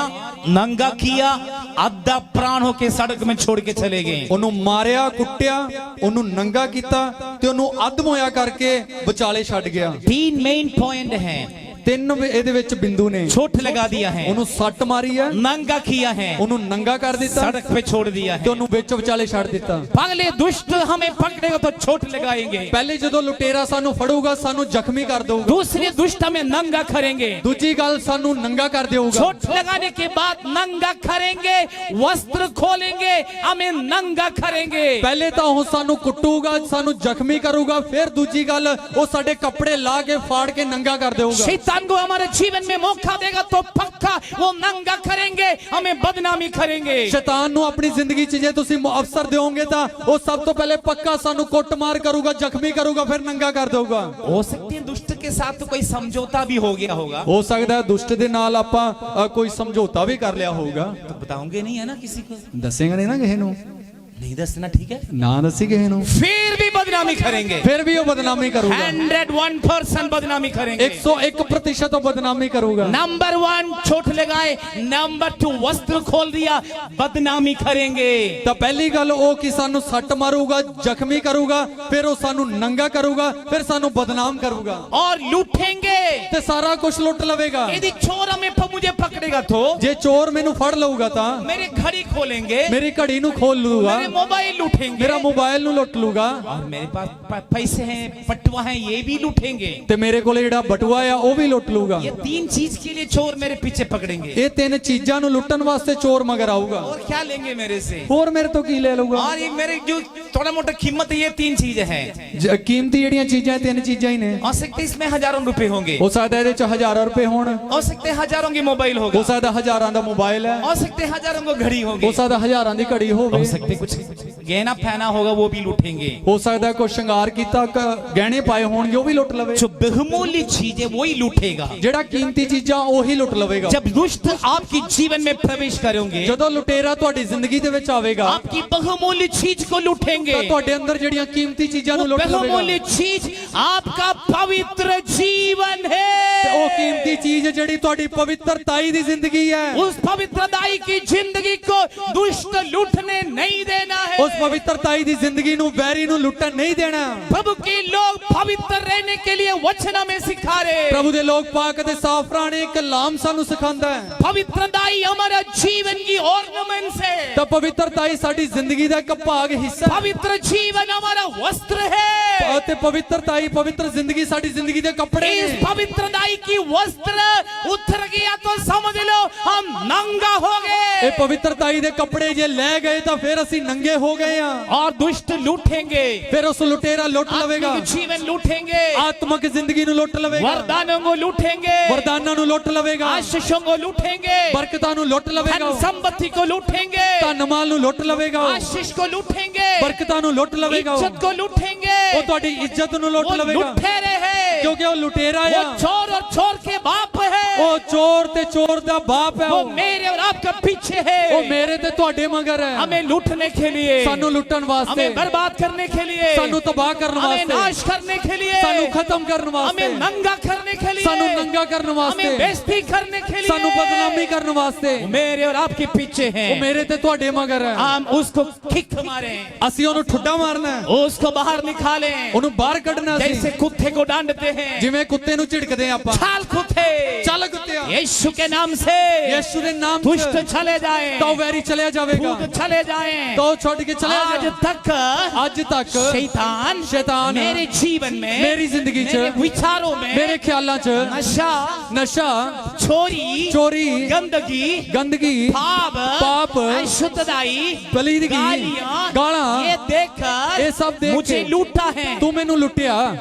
नंगा किया, आधा प्राण होके सड़क में छोड़ के चले गए। ਉਹਨੂੰ ਮਾਰਿਆ, ਕੁੱਟਿਆ, ਉਹਨੂੰ ਨੰਗਾ ਕੀਤਾ ਤੇ ਉਹਨੂੰ ਅੱਧ ਮੋਇਆ ਕਰਕੇ ਵਿਚਾਲੇ ਛੱਡ ਗਿਆ। 3 मेन पॉइंट हैं। ਤਿੰਨ ਇਹਦੇ ਵਿੱਚ ਬਿੰਦੂ ਨੇ। चोट लगा दिया है, ਉਹਨੂੰ ਸੱਟ ਮਾਰੀ ਹੈ, नंगा किया है, ਉਹਨੂੰ ਨੰਗਾ ਕਰ ਦਿੱਤਾ सड़क पे छोड़ दिया ਤੇ है। ਉਹਨੂੰ ਵਿੱਚ ਵਿਚਾਲੇ ਛੱਡ ਦਿੱਤਾ। पगले दुष्ट हमें पकड़ेगा तो चोट लगाएंगे, ਪਹਿਲੇ ਜਦੋਂ ਲੁਟੇਰਾ ਸਾਨੂੰ ਫੜੂਗਾ ਸਾਨੂੰ ਜ਼ਖਮੀ ਕਰ ਦੇਊਗਾ। दूसरे दुष्ट हमें नंगा करेंगे, ਦੂਜੀ ਗੱਲ ਸਾਨੂੰ ਨੰਗਾ ਕਰ ਦੇਊਗਾ। चोट लगाने के बाद नंगा करेंगे, वस्त्र खोलेंगे, हमें नंगा करेंगे। ਪਹਿਲੇ ਤਾਂ ਉਹ ਸਾਨੂੰ ਕੁੱਟੂਗਾ, ਸਾਨੂੰ ਜ਼ਖਮੀ ਕਰੂਗਾ, ਫਿਰ ਦੂਜੀ ਗੱਲ ਉਹ ਸਾਡੇ ਕੱਪੜੇ ਲਾ ਕੇ ਫਾੜ ਕੇ ਨੰਗਾ ਕਰ ਦੇਊਗਾ। शैतान को हमारे जीवन में मौका देगा तो पक्का वो नंगा करेंगे, हमें बदनामी करेंगे। ਸ਼ੈਤਾਨ ਨੂੰ ਆਪਣੀ ਜ਼ਿੰਦਗੀ 'ਚ ਜੇ ਤੁਸੀਂ ਅਵਸਰ ਦਿਓਗੇ ਤਾਂ ਉਹ ਸਭ ਤੋਂ ਪਹਿਲੇ ਪੱਕਾ ਸਾਨੂੰ ਕੁੱਟਮਾਰ ਕਰੂਗਾ, ਜ਼ਖਮੀ ਕਰੂਗਾ, ਫਿਰ ਨੰਗਾ ਕਰ ਦੇਊਗਾ। हो सकती है दुष्ट के साथ तो कोई समझौता भी हो गया होगा, ਹੋ ਸਕਦਾ ਹੈ ਦੁਸ਼ਟ ਦੇ ਨਾਲ ਆਪਾਂ ਕੋਈ ਸਮਝੌਤਾ ਵੀ ਕਰ ਲਿਆ ਹੋਊਗਾ। तो बताओगे नहीं है ना किसी को, ਦੱਸੇਗਾ ਨਹੀਂ ਨਾ ਕਿਸੇ ਨੂੰ, नहीं दसना, ठीक है। ਨਾ ਦੱਸੀ ਕਿਸੇ ਨੂੰ, फिर भी बदनामी करेंगे, ਫਿਰ ਵੀ ਉਹ ਬਦਨਾਮੀ ਕਰੂਗਾ। 101% बदनामी करेंगे। 101% ਉਹ ਬਦਨਾਮੀ ਕਰੂਗਾ। नंबर 1 चोट लगाए, नंबर 2 वस्त्र खोल दिया, बदनामी करेंगे। ਤਾਂ ਪਹਿਲੀ ਗੱਲ ਉਹ ਕਿ ਸਾਨੂੰ ਸੱਟ ਮਾਰੂਗਾ, ਜ਼ਖਮੀ ਕਰੂਗਾ, ਫਿਰ ਉਹ ਸਾਨੂੰ ਨੰਗਾ ਕਰੂਗਾ, ਫਿਰ ਸਾਨੂੰ ਬਦਨਾਮ ਕਰੂਗਾ और लूटेंगे। ਤੇ ਸਾਰਾ ਕੁਝ ਲੁੱਟ ਲਵੇਗਾ। यदि चोर हमें मुझे पकड़ेगा तो ਜੇ ਚੋਰ ਮੈਨੂੰ ਫੜ ਲਊਗਾ ਤਾਂ मेरी घड़ी खोलेंगे, ਮੇਰੀ ਘੜੀ ਨੂੰ ਖੋਲ ਲੂਗਾ, मेरे मोबाइल लूटेंगे, ਮੇਰਾ ਮੋਬਾਈਲ ਨੂੰ ਲੁੱਟ ਲੂਗਾ और मेरे पास पैसे हैं, पटवा हैं, ये भी लूटेंगे। ਤੇ ਮੇਰੇ ਕੋਲੇ ਜਿਹੜਾ ਬਟੂਆ ਆ ਉਹ ਵੀ ਲੁੱਟ ਲੂਗਾ। ये 3 चीज के लिए चोर मेरे पीछे पकड़ेंगे। ਇਹ ਤਿੰਨ ਚੀਜ਼ਾਂ ਨੂੰ ਲੁੱਟਣ ਵਾਸਤੇ ਚੋਰ ਮਗਰ ਆਊਗਾ। और क्या लेंगे मेरे से? ਹੋਰ ਮੇਰੇ ਤੋਂ ਕੀ ਲੈ ਲਊਗਾ? और ये मेरे जो थोड़ा मोटा कीमत है, ये 3 चीजें हैं। ਕੀਮਤੀ ਜਿਹੜੀਆਂ ਚੀਜ਼ਾਂ ਤਿੰਨ ਚੀਜ਼ਾਂ ਹੀ ਨੇ। हो सकते हैं इसमें हजारों रुपए होंगे, ਹੋ ਸਕਦਾ ਇਹਦੇ ਚ ਹਜ਼ਾਰਾਂ ਰੁਪਏ ਹੋਣ, हो सकते हैं हजारों की मोबाइल ਹੋ होगा, ਸਕਦਾ ਹਜ਼ਾਰਾਂ ਦਾ ਮੋਬਾਈਲ ਹੈ, हो सकते हैं हजारों को घड़ी ਹੋ होगी, ਸਕਦਾ ਹਜ਼ਾਰਾਂ ਦੀ ਘੜੀ ਹੋਵੇ, हो सकते कुछ गहना पहना होगा वो भी लूटेंगे। ਹੋ ਸਕਦਾ ਕੋਈ ਸ਼ਿੰਗਾਰ ਕੀਤਾ ਗਹਿਣੇ ਪਾਏ ਹੋਣਗੇ ਉਹ ਵੀ ਲੁੱਟ ਲਵੇ। जो बहुमूल्य चीज है वही लूटेगा। ਜਿਹੜਾ ਕੀਮਤੀ ਚੀਜ਼ਾਂ ਉਹੀ ਲੁੱਟ ਲਵੇਗਾ। जब दुष्ट आपकी जीवन में प्रवेश करेंगे, ਜਦੋਂ ਲੁਟੇਰਾ ਤੁਹਾਡੀ ਜ਼ਿੰਦਗੀ ਦੇ ਵਿੱਚ ਆਵੇਗਾ आपकी बहुमूल्य चीज को लूटेंगे। ਤਾਂ ਤੁਹਾਡੇ ਅੰਦਰ ਜਿਹੜੀਆਂ ਕੀਮਤੀ ਚੀਜ਼ਾਂ ਨੂੰ वो ਲੁੱਟ बहुमूल्य ਲਵੇਗਾ। चीज आपका पवित्र जीवन ਤੇ है। ਉਹ ਕੀਮਤੀ ਚੀਜ਼ ਜਿਹੜੀ ਤੁਹਾਡੀ ਪਵਿੱਤਰਤਾਈ ਦੀ ਜ਼ਿੰਦਗੀ ਹੈ, उस पवित्रताई की जिंदगी को दुष्ट लूटने नहीं देना है। ਉਸ ਪਵਿੱਤਰਤਾਈ ਦੀ ਜ਼ਿੰਦਗੀ ਨੂੰ ਵੈਰੀ ਨੂੰ ਲੁੱਟਣ ਨਹੀਂ ਦੇਣਾ। प्रभु के लोग पवित्र रहने के लिए वचन में सिखा रहे। ਪ੍ਰਭੂ ਦੇ ਲੋਕ ਪਾਕ ਅਤੇ ਸਾਫ਼ ਰਹਿਣੇ ਕਲਾਮ ਸਾਨੂੰ ਸਿਖਾਉਂਦਾ ਹੈ। पवित्रताई हमारा जीवन की ऑर्नामेंट्स है। ਤਾਂ ਪਵਿੱਤਰਤਾਈ ਸਾਡੀ ਜ਼ਿੰਦਗੀ ਦਾ ਇੱਕ ਭਾਗ ਹਿੱਸਾ ਹੈ। पवित्र जीवन हमारा वस्त्र है। ਅਤੇ ਪਵਿੱਤਰਤਾਈ ਪਵਿੱਤਰ ਜ਼ਿੰਦਗੀ ਸਾਡੀ ਜ਼ਿੰਦਗੀ ਦੇ ਕੱਪੜੇ इस ਨੇ। पवित्रताई की वस्त्र उतर गया तो समझ लो हम नंगा हो ਇਹ गए। ਪਵਿੱਤਰਤਾਈ ਦੇ ਕੱਪੜੇ ਜੇ ਲੈ ਗਏ ਤਾਂ ਫਿਰ ਅਸੀਂ ਨੰਗੇ ਹੋ ਗਏ ਆ। और दुष्ट लूटेंगे, ਫਿਰ ਉਸ ਲੁਟੇਰਾ ਲੁੱਟ ਲਵੇਗਾ, आत्मिक जीवन लूटेंगे, ਆਤਮਿਕ ਜ਼ਿੰਦਗੀ ਨੂੰ ਲੁੱਟ ਲਵੇਗਾ, वरदानों को लूटेंगे, ਵਰਦਾਨਾਂ ਨੂੰ ਲੁੱਟ ਲਵੇਗਾ, आशीषों को लूटेंगे, ਬਰਕਤਾਂ ਨੂੰ ਲੁੱਟ ਲਵੇਗਾ, धन संपत्ति को लूटेंगे, ਧਨ ਮਾਲ ਨੂੰ ਲੁੱਟ ਲਵੇਗਾ, आशीष को लूटेंगे, ਬਰਕਤਾਂ ਨੂੰ ਲੁੱਟ ਲਵੇਗਾ, इज्जत को लूटेंगे। ਉਹ ਤੁਹਾਡੀ ਇੱਜ਼ਤ ਨੂੰ ਲੁੱਟ वो ਲਵੇਗਾ लुटेरे हैं, ਕਿਉਂਕਿ ਉਹ ਲੁਟੇਰਾ वो ਆ। चोर और चोर के बाप है, ਉਹ ਚੋਰ ਤੇ ਚੋਰ ਦਾ ਬਾਪ ਹੈ। वो मेरे और आपका पीछे है। ਉਹ ਮੇਰੇ ਤੇ ਤੁਹਾਡੇ ਮਗਰ ਹੈ। हमें लूटने के लिए, ਸਾਨੂੰ ਲੁੱਟਣ ਵਾਸਤੇ, हमें बर्बाद करने के लिए, ਸਾਨੂੰ ਤਬਾਹ ਕਰਨ हमें ਵਾਸਤੇ, नाश करने के लिए, ਸਾਨੂੰ ਖਤਮ ਕਰਨ ਵਾਸਤੇ, हमें नंगा करने के लिए, ਸਾਨੂੰ ਨੰਗਾ ਕਰਨ ਵਾਸਤੇ, हमें बेइज्जती करने के लिए, ਸਾਨੂੰ ਬਦਨਾਮੀ ਕਰਨ ਵਾਸਤੇ वो मेरे और आपके पीछे ਉਹ है। ਮੇਰੇ ਤੇ ਤੁਹਾਡੇ ਮਗਰ ਹੈ। हम उसको किक मारे, ਅਸੀਂ ਉਹਨੂੰ ਠੁੱਡਾ ਮਾਰਨਾ ਹੈ, उसको बाहर निकाले, ਉਹਨੂੰ ਬਾਹਰ ਕੱਢਣਾ जैसे ਸੀ कुत्ते को डांटते हैं। ਜਿਵੇਂ ਕੁੱਤੇ ਨੂੰ ਝਿੜਕਦੇ ਆਪਾਂ। चाल कुत्ते, ਚੱਲ ਕੁੱਤਿਆ, यीशु के नाम से ਯਿਸੂ ਦੇ ਨਾਮ दुष्ट ਚ चले जाए, ਤਾਂ ਉਹ ਵੈਰੀ ਚਲਿਆ ਜਾਵੇਗਾ, भूत चले जाए। ਤਾਂ ਉਹ ਛੱਡ ਕੇ ਚਲਿਆ आज ਜਾ। तक ਅੱਜ ਤੱਕ शैतान मेरे जीवन में, ਮੇਰੀ ਜ਼ਿੰਦਗੀ ਚ, मेरे विचारों में, ਮੇਰੇ ਖਿਆਲਾਂ ਚ नशा, ਨਸ਼ਾ, चोरी, ਚੋਰੀ, गंदगी, ਗੰਦਗੀ, पाप, पाप, अशुद्धताई, ਪਲੀਦਗੀ, गालियां, ਗਾਲਾਂ, ये देखकर ये सब देख मुझे के लूटा है। ਤੂੰ ਮੈਨੂੰ ਲੁੱਟਿਆ।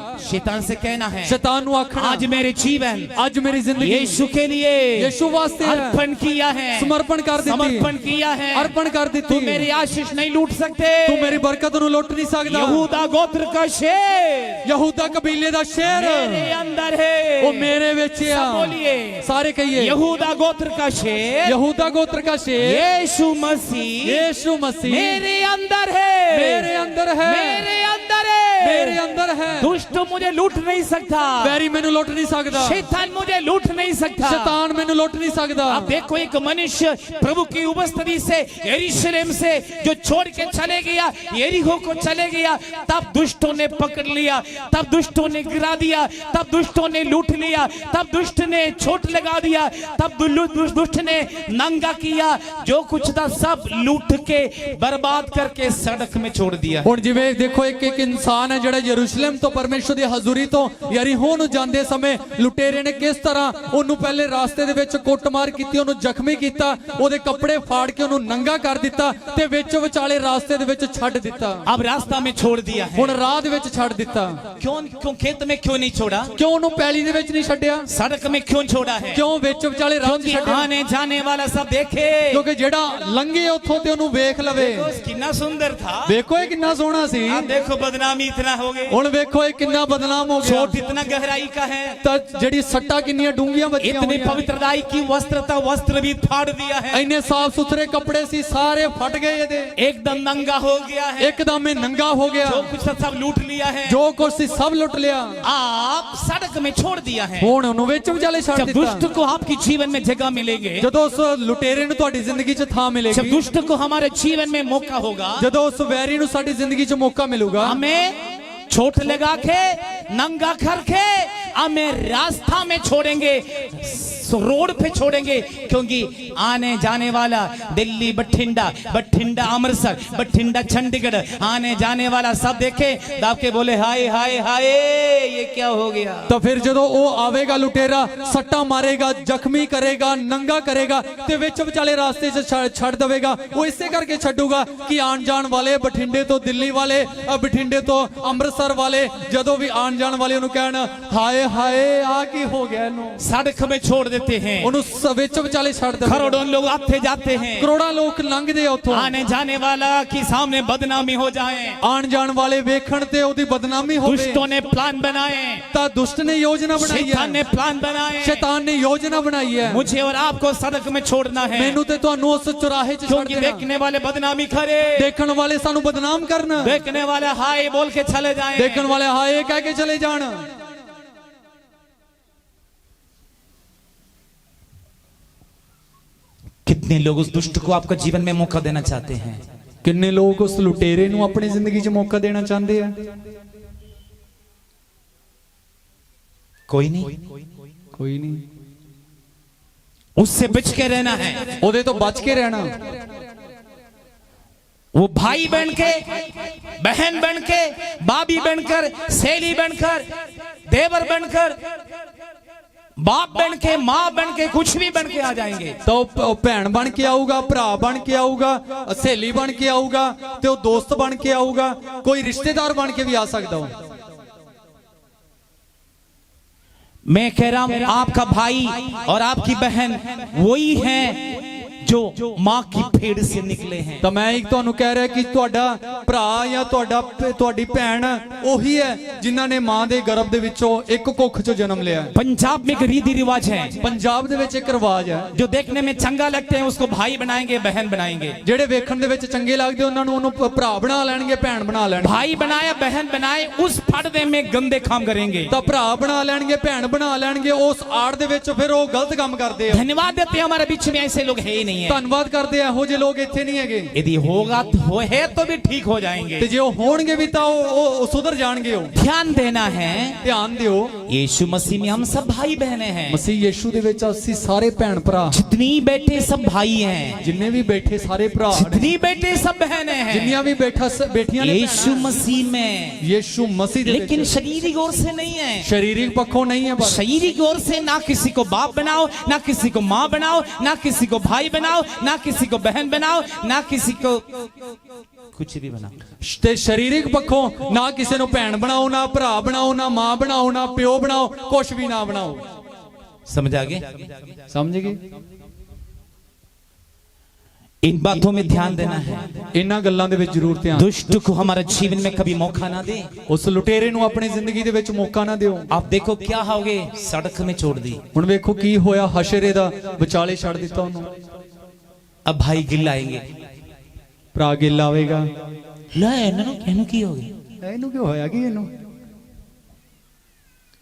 शैतान से कहना है, ਸ਼ੈਤਾਨ ਨੂੰ ਆਖਣਾ आज मेरे जीवन, ਅੱਜ ਮੇਰੀ ਜ਼ਿੰਦਗੀ यीशु यीशु के लिए यीशु वास्ते है, अर्पण किया है, समर्पण कर ਦਿੱਤੀ, समर्पण किया है, अर्पण कर तू ਦਿੱਤੀ। मेरी आशीष नहीं लूट सकते। तू मेरी बरकत ਨੂੰ ਲੁੱਟ ਨਹੀਂ ਸਕਦਾ। यहूदा गोत्र का शेर ਯਹੂਦਾ ਕਬੀਲੇ ਦਾ ਸ਼ੇਰ मेरे अंदर है। ਉਹ ਮੇਰੇ ਵਿੱਚ सब ਆ। बोलिए, ਸਾਰੇ ਕਹੀਏ यहूदा गोत्र का शेर ਯਹੂਦਾ ਗੋत्र का शेर यीशु मसीह यीशु मसीह मेरे अंदर है, मेरे अंदर है, मेरे अंदर है, मेरे अंदर है। दुष्ट मुझे लूट नहीं सकता, ਵੈਰੀ ਮੈਨੂੰ ਲੁੱਟ ਨਹੀਂ ਸਕਦਾ, शैतान मुझे लूट नहीं सकता। शैतान ਮੈਨੂੰ ਲੁੱਟ नहीं सकदा। अब देखो एक मनुष्य प्रभु की उपस्थिति से यरूशलेम से जो छोड़ के चले गया, यरीहो को चले गया, तब दुष्टों ने पकड़ लिया, तब दुष्टों ने गिरा दिया, तब दुष्टों ने लूट लिया, तब दुष्ट ने चोट लगा दिया, तब दुष्ट ने नंगा किया, जो कुछ था सब लूट के बर्बाद करके सड़क में छोड़ दिया। ਹੁਣ ਜਿਵੇਂ ਦੇਖੋ ਇੱਕ ਇੱਕ ਇਨਸਾਨ ਹੈ ਜਿਹੜਾ ਯਰੂਸ਼ਲਮ ਤੋਂ ਪਰਮੇਸ਼ਰ ਦੀ ਹਜ਼ੂਰੀ ਤੋਂ ਯਰੀਹੋ ਨੂੰ ਜਾਂਦੇ ਸਮੇਂ ਲੁਟੇਰੇ ਨੇ ਕਿਸ ਤਰ੍ਹਾਂ ਉਹਨੂੰ ਪਹਿਲੇ ਰਾਸਤੇ ਦੇ ਵਿੱਚ ਕੁੱਟਮਾਰ ਕੀਤੀ, ਉਹਨੂੰ ਜ਼ਖਮੀ ਕੀਤਾ, ਉਹਦੇ ਕੱਪੜੇ ਫਾੜ ਕੇ ਉਹਨੂੰ ਨੰਗਾ ਕਰ ਦਿੱਤਾ ਤੇ ਵਿੱਚ ਵਿਚਾਲੇ ਰਾਸਤੇ ਦੇ ਵਿੱਚ ਛੱਡ ਦਿੱਤਾ। अब रास्ता में छोड़ दिया है। ਹੁਣ ਰਾਹ ਦੇ ਵਿੱਚ ਛੱਡ ਦਿੱਤਾ। क्यों क्यों खेत में क्यों नहीं छोड़ा, ਕਿਉਂ ਉਹਨੂੰ ਪੈਲੀ ਦੇ ਵਿੱਚ ਨਹੀਂ ਛੱਡਿਆ? सड़क में क्यों छोड़ा है? ਕਿਉਂ ਵਿੱਚ ਵਿਚਾਲੇ ਰਾਹ 'ਚ क्योंकि ਛੱਡਿਆ? आने जाने वाला सब देखे। ਕਿਉਂਕਿ ਜਿਹੜਾ ਲੰਘੇ ਉੱਥੋਂ ਤੇ ਉਹਨੂੰ ਵੇਖ ਲਵੇ। कितना सुंदर था, ਵੇਖੋ ਇਹ ਕਿੰਨਾ ਸੋਹਣਾ ਸੀ। अब देखो बदनामी इतना हो गई, ਹੁਣ ਵੇਖੋ ਇਹ ਕਿੰਨਾ ਬਦਨਾਮ ਹੋ ਗਿਆ। चोट इतना गहराई का है, ਤਾਂ ਜਿਹੜੀ ਸੱਟਾਂ ਕਿੰਨੀਆਂ ਡੂੰਘੀਆਂ ਵੱਜੀਆਂ इतनी ਹੋਈਆਂ। पवित्रताई की वस्त्र था, वस्त्र भी फाड़ दिया है, ਇੰਨੇ ਸਾਫ ਸੁਥਰੇ ਕੱਪੜੇ ਸੀ ਸਾਰੇ ਫਟ ਗਏ ਇਹਦੇ। एकदम नंगा हो गया है, ਇੱਕਦਮ ਇਹ ਨੰਗਾ ਹੋ ਗਿਆ। जो कुछ था सब लूट लिया है, ਜੋ ਕੁਛ ਸੀ ਸਭ ਲੁੱਟ ਲਿਆ। आप सड़क में छोड़ दिया है। ਹੁਣ ਉਹਨੂੰ ਵਿੱਚ ਵਿਚਾਲੇ ਛੱਡ जब दुष्ट ਦਿੱਤਾ। को आपकी जीवन में जगह मिलेगी, ਜਦੋਂ ਉਸ ਲੁਟੇਰੇ ਨੂੰ ਤੁਹਾਡੀ ਜ਼ਿੰਦਗੀ 'ਚ ਥਾਂ जब ਮਿਲੇਗੀ, दुष्ट को हमारे जीवन में मौका होगा, ਜਦੋਂ ਉਸ ਵੈਰੀ ਨੂੰ ਸਾਡੀ ਜ਼ਿੰਦਗੀ 'ਚ ਮੌਕਾ ਮਿਲੂਗਾ, हमें छोट लगा के नंगा करके हमें रास्ता में छोड़ेंगे, रोड पे छोड़ेंगे, क्योंकि आने जाने वाला दिल्ली बठिंडा, बठिंडा अमृतसर, बठिंडा चंडीगढ़ आने जाने वाला सब देखे दाब के बोले हाय हाय हाय ये क्या हो गया। ਤਾਂ ਫਿਰ ਜਦੋਂ ਉਹ ਆਵੇਗਾ ਲੁਟੇਰਾ ਸੱਟਾਂ ਮਾਰੇਗਾ, ਜ਼ਖਮੀ ਕਰੇਗਾ, ਨੰਗਾ ਕਰੇਗਾ ਤੇ ਵਿੱਚ ਵਿਚਾਲੇ ਰਾਸਤੇ 'ਚ ਛੱਡ ਦੇਵੇਗਾ। ਉਹ ਇਸੇ ਕਰਕੇ ਛੱਡੂਗਾ ਕਿ ਆਣ ਜਾਣ ਵਾਲੇ ਬਠਿੰਡੇ ਤੋਂ ਦਿੱਲੀ ਵਾਲੇ, ਬਠਿੰਡੇ ਤੋਂ ਅੰਮ੍ਰਿਤਸਰ ਵਾਲੇ ਜਦੋਂ ਵੀ ਆਣ ਜਾਣ ਵਾਲੇ ਉਹਨੂੰ ਕਹਿਣ ਹਾਏ ਹਾਏ ਆ ਕੀ ਹੋ ਗਿਆ ਇਹਨੂੰ, सड़क में छोड़ देते हैं, ਉਹਨੂੰ ਵਿੱਚ ਵਿਚਾਲੇ ਛੱਡ ਦੇਵੇਗਾ। करोड़ों लोग आते जाते हैं, ਕਰੋੜਾਂ ਲੋਕ ਲੰਘਦੇ ਆ ਉੱਥੋਂ। आने जाने वाला के सामने बदनामी हो जाए, ਆਣ ਜਾਣ ਵਾਲੇ ਵੇਖਣ ਤੇ ਉਹਦੀ ਬਦਨਾਮੀ ਹੋਵੇ। दुष्टों ने प्लान बनाए, ਤਾਂ ਦੁਸ਼ਟ ਨੇ ਯੋਜਨਾ ਬਣਾਈ शैतान ने ਹੈ, प्लान बनाए, ਸ਼ੈਤਾਨ ਨੇ ਯੋਜਨਾ ਬਣਾਈ ਹੈ मुझे और आपको सड़क में छोड़ना है, ਮੈਨੂੰ ਤੇ ਤੁਹਾਨੂੰ ਉਸ ਚੁਰਾਹੇ 'ਚ ਛੱਡ क्योंकि ਦੇਣਾ। देखने वाले बदनामी करे, ਦੇਖਣ ਵਾਲੇ ਸਾਨੂੰ ਬਦਨਾਮ ਕਰਨ, देखने वाले हाय बोल के चले जाएं, ਦੇਖਣ ਵਾਲੇ ਹਾਏ ਕਹਿ ਕੇ ਚਲੇ ਜਾਣ। कितने लोग उस दुष्ट को आपका जीवन में मौका देना चाहते हैं? ਕਿੰਨੇ ਲੋਕ ਉਸ ਲੁਟੇਰੇ ਨੂੰ ਆਪਣੀ ਜ਼ਿੰਦਗੀ 'ਚ ਮੌਕਾ ਦੇਣਾ ਚਾਹੁੰਦੇ ਆ? कोई नहीं, ਕੋਈ ਨਹੀਂ। उससे बच के रहना है। ਉਹਦੇ ਤੋਂ ਬਚ ਕੇ ਰਹਿਣਾ। वो भाई बन के, बहन बन के, भाभी बनकर, सहेली बनकर, देवर बनकर, बाप बन के, माँ बन के, कुछ भी बन के आ जाएंगे। ਤਾਂ ਉਹ ਭੈਣ ਬਣ ਕੇ ਆਊਗਾ, ਭਰਾ ਬਣ ਕੇ ਆਊਗਾ, ਸਹੇਲੀ ਬਣ ਕੇ ਆਊਗਾ ਤੇ ਉਹ ਦੋਸਤ ਬਣ ਕੇ ਆਊਗਾ, ਕੋਈ ਰਿਸ਼ਤੇਦਾਰ ਬਣ ਕੇ ਵੀ ਆ ਸਕਦਾ ਉਹ। मैं कह रहा हूं आपका भाई और आपकी बहन वही है जो मां की पेट से निकले हैं। ਤਾਂ ਮੈਂ ਇੱਕ ਤੁਹਾਨੂੰ ਕਹਿ ਰਿਹਾ ਕਿ ਤੁਹਾਡਾ ਭਰਾ ਜਾਂ ਤੁਹਾਡੀ ਭੈਣ ਉਹੀ ਹੈ ਜਿਨ੍ਹਾਂ ਨੇ ਮਾਂ ਦੇ ਗਰਭ ਦੇ ਵਿੱਚੋਂ ਇੱਕ ਕੁੱਖ 'ਚੋਂ ਜਨਮ ਲਿਆ। पंजाब में एक रीति रिवाज है, ਪੰਜਾਬ ਦੇ ਵਿੱਚ ਇੱਕ ਰਿਵਾਜ ਹੈ, जो देखने में चंगा लगते हैं उसको भाई बनाएंगे, बहन बनाएंगे। ਜਿਹੜੇ ਵੇਖਣ ਦੇ ਵਿੱਚ ਚੰਗੇ ਲੱਗਦੇ ਉਹਨਾਂ ਨੂੰ ਉਹਨੂੰ ਭਰਾ ਬਣਾ ਲੈਣਗੇ, ਭੈਣ ਬਣਾ ਲੈਣਗੇ। भाई बनाया, बहन बनाए, उस पर्दे में गंदे काम करेंगे। ਤਾਂ ਭਰਾ ਬਣਾ ਲੈਣਗੇ, ਭੈਣ ਬਣਾ ਲੈਣਗੇ, ਉਸ ਆੜ ਦੇ ਵਿੱਚ ਫਿਰ ਉਹ ਗਲਤ ਕੰਮ ਕਰਦੇ ਆ। धन्यवाद देते हैं, हमारे बीच में ऐसे लोग है ही नहीं है। ਧੰਨਵਾਦ ਕਰਦੇ ਆ, ਇਹੋ ਜਿਹੇ ਲੋਕ ਇੱਥੇ ਨਹੀਂ ਹੈਗੇ। यदि होगा तो है तो भी ठीक हो जाएंगे। ਤੇ ਜੇ ਉਹ ਹੋਣਗੇ ਵੀ ਤਾਂ ਉਹ ਸੁਧਰ ਜਾਣਗੇ। ਉਹ ध्यान देना है, ਧਿਆਨ ਦਿਓ, यीशु मसीह में हम सब भाई बहने हैं। ਮਸੀਹ ਯੀਸ਼ੂ ਦੇ ਵਿੱਚ ਅਸੀਂ ਸਾਰੇ ਭੈਣ ਭਰਾ, जितनी बैठे सब भाई हैं, ਜਿੰਨੇ ਵੀ ਬੈਠੇ ਸਾਰੇ ਭਰਾ, जितनी बैठे सब बहनें हैं, ਜਿੰਨੀਆਂ ਵੀ ਬੈਠੀਆਂ ਨੇ यीशु मसीह में। ਯੀਸ਼ੂ मसीह ਦੇ लेकिन ਵਿੱਚ। शारीरिक ओर से नहीं है, शारीरिक पक्षों नहीं है, बस शारीरिक ओर से ना किसी को बाप बनाओ, ना किसी को माँ बनाओ, ना किसी को भाई बनाओ, ना किसी को बहन बनाओ, ना किसी को कुछ भी बनाओ। ਤੇ ਸਰੀਰਿਕ ਪੱਖੋਂ ਨਾ ਕਿਸੇ ਨੂੰ ਭੈਣ ਬਣਾਓ, ਨਾ ਭਰਾ ਬਣਾਓ, ਨਾ ਮਾਂ ਬਣਾਓ, ਨਾ ਪਿਓ ਬਣਾਓ। शारीरिक पक्षों ना किसी नु भैन बनाओ, ना किसी को भाई बनाओ, ना किसी को बहन बनाओ, ना किसी को बहन बनाओ, ना किसी को मां बनाओ, ना किसी को कुछ भी ना बनाओ। कुछ भी बनाओ। ਤੇ ਸਰੀਰਿਕ ਪੱਖੋਂ ਨਾ ਕਿਸੇ ਨੂੰ ਭੈਣ ਬਣਾਓ, ਨਾ ਭਰਾ ਬਣਾਓ, ਨਾ ਪਿਓ ਬਣਾਓ, ਕੁਛ ਵੀ ਨਾ ਬਣਾਓ। समझ आ गए? समझ गए? इन बातों में ध्यान देना है। इन्हां गल्लां दे विच जरूर ध्यान। दुष्ट को हमारे जीवन में कभी मौका ना दे। उस लुटेरे नूं अपनी जिंदगी दे विच मौका ना दिओ। आप देखो क्या हो गए, सड़क में छोड़ दी। हुण वेखो की होया, हशरे दा विचाले छड़ दिता उन्हों। अब भाई गिल आएंगे, भरा गिल आवेगा, ला इन्हों की हो गई, इहनूं क्यों होया कि इहनूं?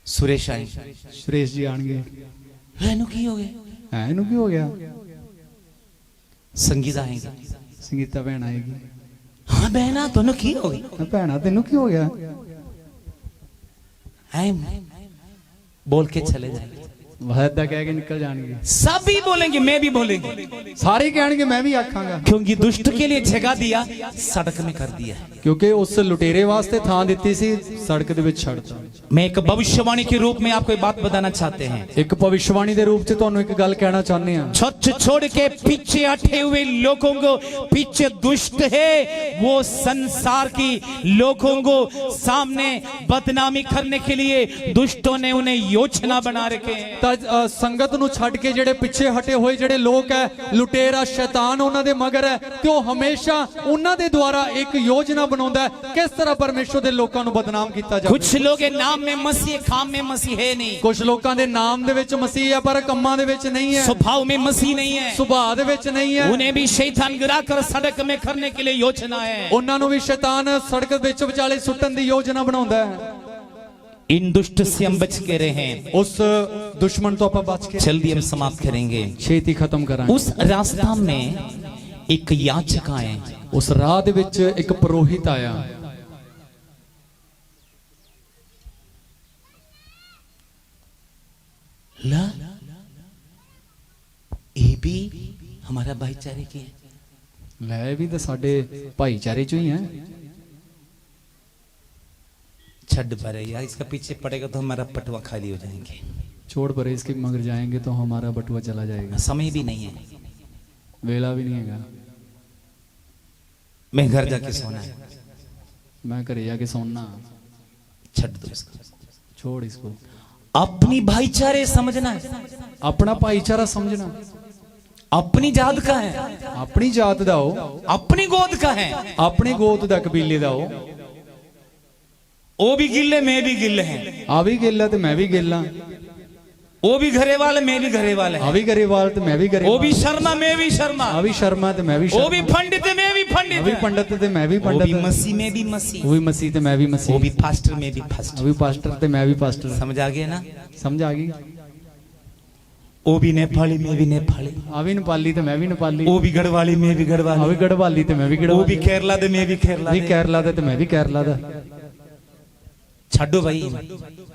सुरेश आए, सुरेश जी आणगे, इन्हों की हो गए, है इहनूं की हो गया? संगीता आएंगे, संगीता भैन आएगी, हाँ बहना दोनों की हो गई, भैना तेनू की हो गया? बोल के चले जाएंगे, वहदा कह के निकल जाएंगे। सभी बोलेंगे, मैं भी बोलेंगे, सारे कहेंगे, मैं भी आखांगा। क्योंकि दुष्ट के लिए जगह दिया, सड़क में कर दिया। क्योंकि उस लुटेरे वास्ते थां दित्ती सी, सड़क दे विच छड़ता। मैं एक भविष्यवाणी के रूप में आपको एक बात बताना चाहते हैं। एक भविष्यवाणी दे रूप च तुहानू एक गल कहना चाहते हैं। छत छोड़ के पीछे हटे हुए लोगों को, पीछे दुष्ट है वो संसार की लोगों को सामने बदनामी करने के लिए दुष्टों ने उन्हें योजना बना रखे हैं। संगत नू छड़ के जेड़े पिछे हटे हुए जेड़े लोग है, लुटेरा शैतान उन्हां दे मगर है कि वो हमेशा उन्हां दे द्वारा एक योजना बनाउंदा है किस तरह परमेश्वर दे लोकां नू बदनाम कीता जाए। कुछ लोग नाम में मसीह, काम में मसीह है नहीं। कुछ लोकां दे नाम दे विच मसीह है पर कम्मां दे विच नहीं है, स्वभाव में मसीह नहीं है, सुभाव दे विच नहीं है। उन्हें भी शैतान गिरा कर सड़क में करने के लिए योजना है। उन्हां नू भी शैतान सड़क विच विचाले सुट्टन दी योजना बनाउंदा है। इन दुष्ट से हम बच के रहें, उस दुश्मन तो आप बच के जल्दी हम समाप्त करेंगे, छेती खत्म करांगे। उस रास्ता में एक याचक आए, उस राह दे विच एक पुरोहित आया। ला ये भी हमारा भाईचारे की है, लै भी तो साडे भाईचारे चो ही है। छड़ पर यार, इसका पीछे पड़ेगा तो हमारा पटवा खाली हो जाएंगे। छोड़ पर इसके मगर जाएंगे तो हमारा बटुआ चला जाएगा। समय भी नहीं है, वेला भी नहीं है। मैं घर जाके सोना है, मैं घरे जाके सोना। छड़ दो इसको, छोड़ इसको। अपनी भाईचारे समझना है, अपना भाईचारा समझना। अपनी जात का है, अपनी जात दा हो, अपनी गोद का है, अपनी गोद दा कबीले दा हो। वो भी गिल्ले, मैं भी गिल्ले हैं। आ भी गिल्ला ते मैं भी गिल्ला। वो भी घरे वाले, मैं भी घरे वाले। आ भी गरेवाल ते मैं भी गरेवाल। वो भी शर्मा, मैं भी शर्मा। आ भी शर्मा ते मैं भी शर्मा। वो भी पंडित, मैं भी पंडित। आ भी पंडित ते मैं भी पंडित। वो भी मसीह, मैं भी मसीह। वो भी मसीह ते मैं भी मसीह। वो भी पास्टर, मैं भी पास्टर। वो भी पास्टर ते मैं भी पास्टर। समझ आ गया ना? समझ आ गई। वो भी नेपाली, मैं भी नेपाली। आ भी नेपाली ते मैं भी नेपाली। वो भी गढ़वाली, मैं भी गढ़वाली। आ भी गढ़वाली ते मैं भी गढ़वाली। वो भी केरला दे, मैं भी केरला भी दे। केरला दे ते मैं भी केरला दा। छड्डो भाई,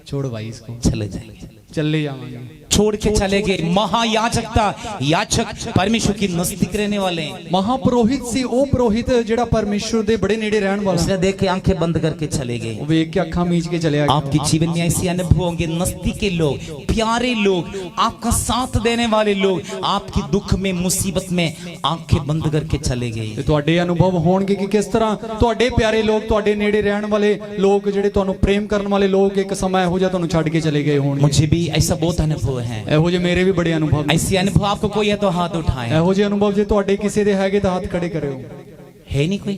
छोड़ भाई इसको, चले जाएंगे, चले जावांगे। छोड़ के चले गए। महायाजकता, याचक परमेश्वर की नजदीक रहने वाले हैं। महापुरोहित सी ओ पुरोहित जेड़ा परमेश्वर दे बड़े नेड़े रहन वाला। उसने देख के आंखें बंद करके चले गए। वो देख के अखां मीच के चले गया। आपके जीवन में ऐसे अनुभव होंगे, नजदीक के लोग, प्यारे लोग, आपका साथ देने वाले लोग आपकी दुख में, मुसीबत में आंखें बंद करके चले गए। ते तुहाडे अनुभव होणगे कि किस तरह तुहाडे प्यारे लोग, तुहाडे नेड़े रहन वाले लोग, जेड़े तुहानू प्रेम करन वाले लोग एक समय हो जा तुहानू छड्ड के चले गए होणगे। मुझे भी ऐसा बहुत अनुभव है। ਇਹੋ ਜਿਹੇ ਮੇਰੇ ਵੀ बड़े अनुभव। ऐसे अनुभव आपको कोई है तो हाथ उठाएं। ਇਹੋ ਜਿਹੇ अनुभव ਜੇ ਤੁਹਾਡੇ ਕਿਸੇ ਦੇ ਹੈਗੇ ਤਾਂ ਹੱਥ ਖੜੇ ਕਰਿਓ। है नहीं कोई?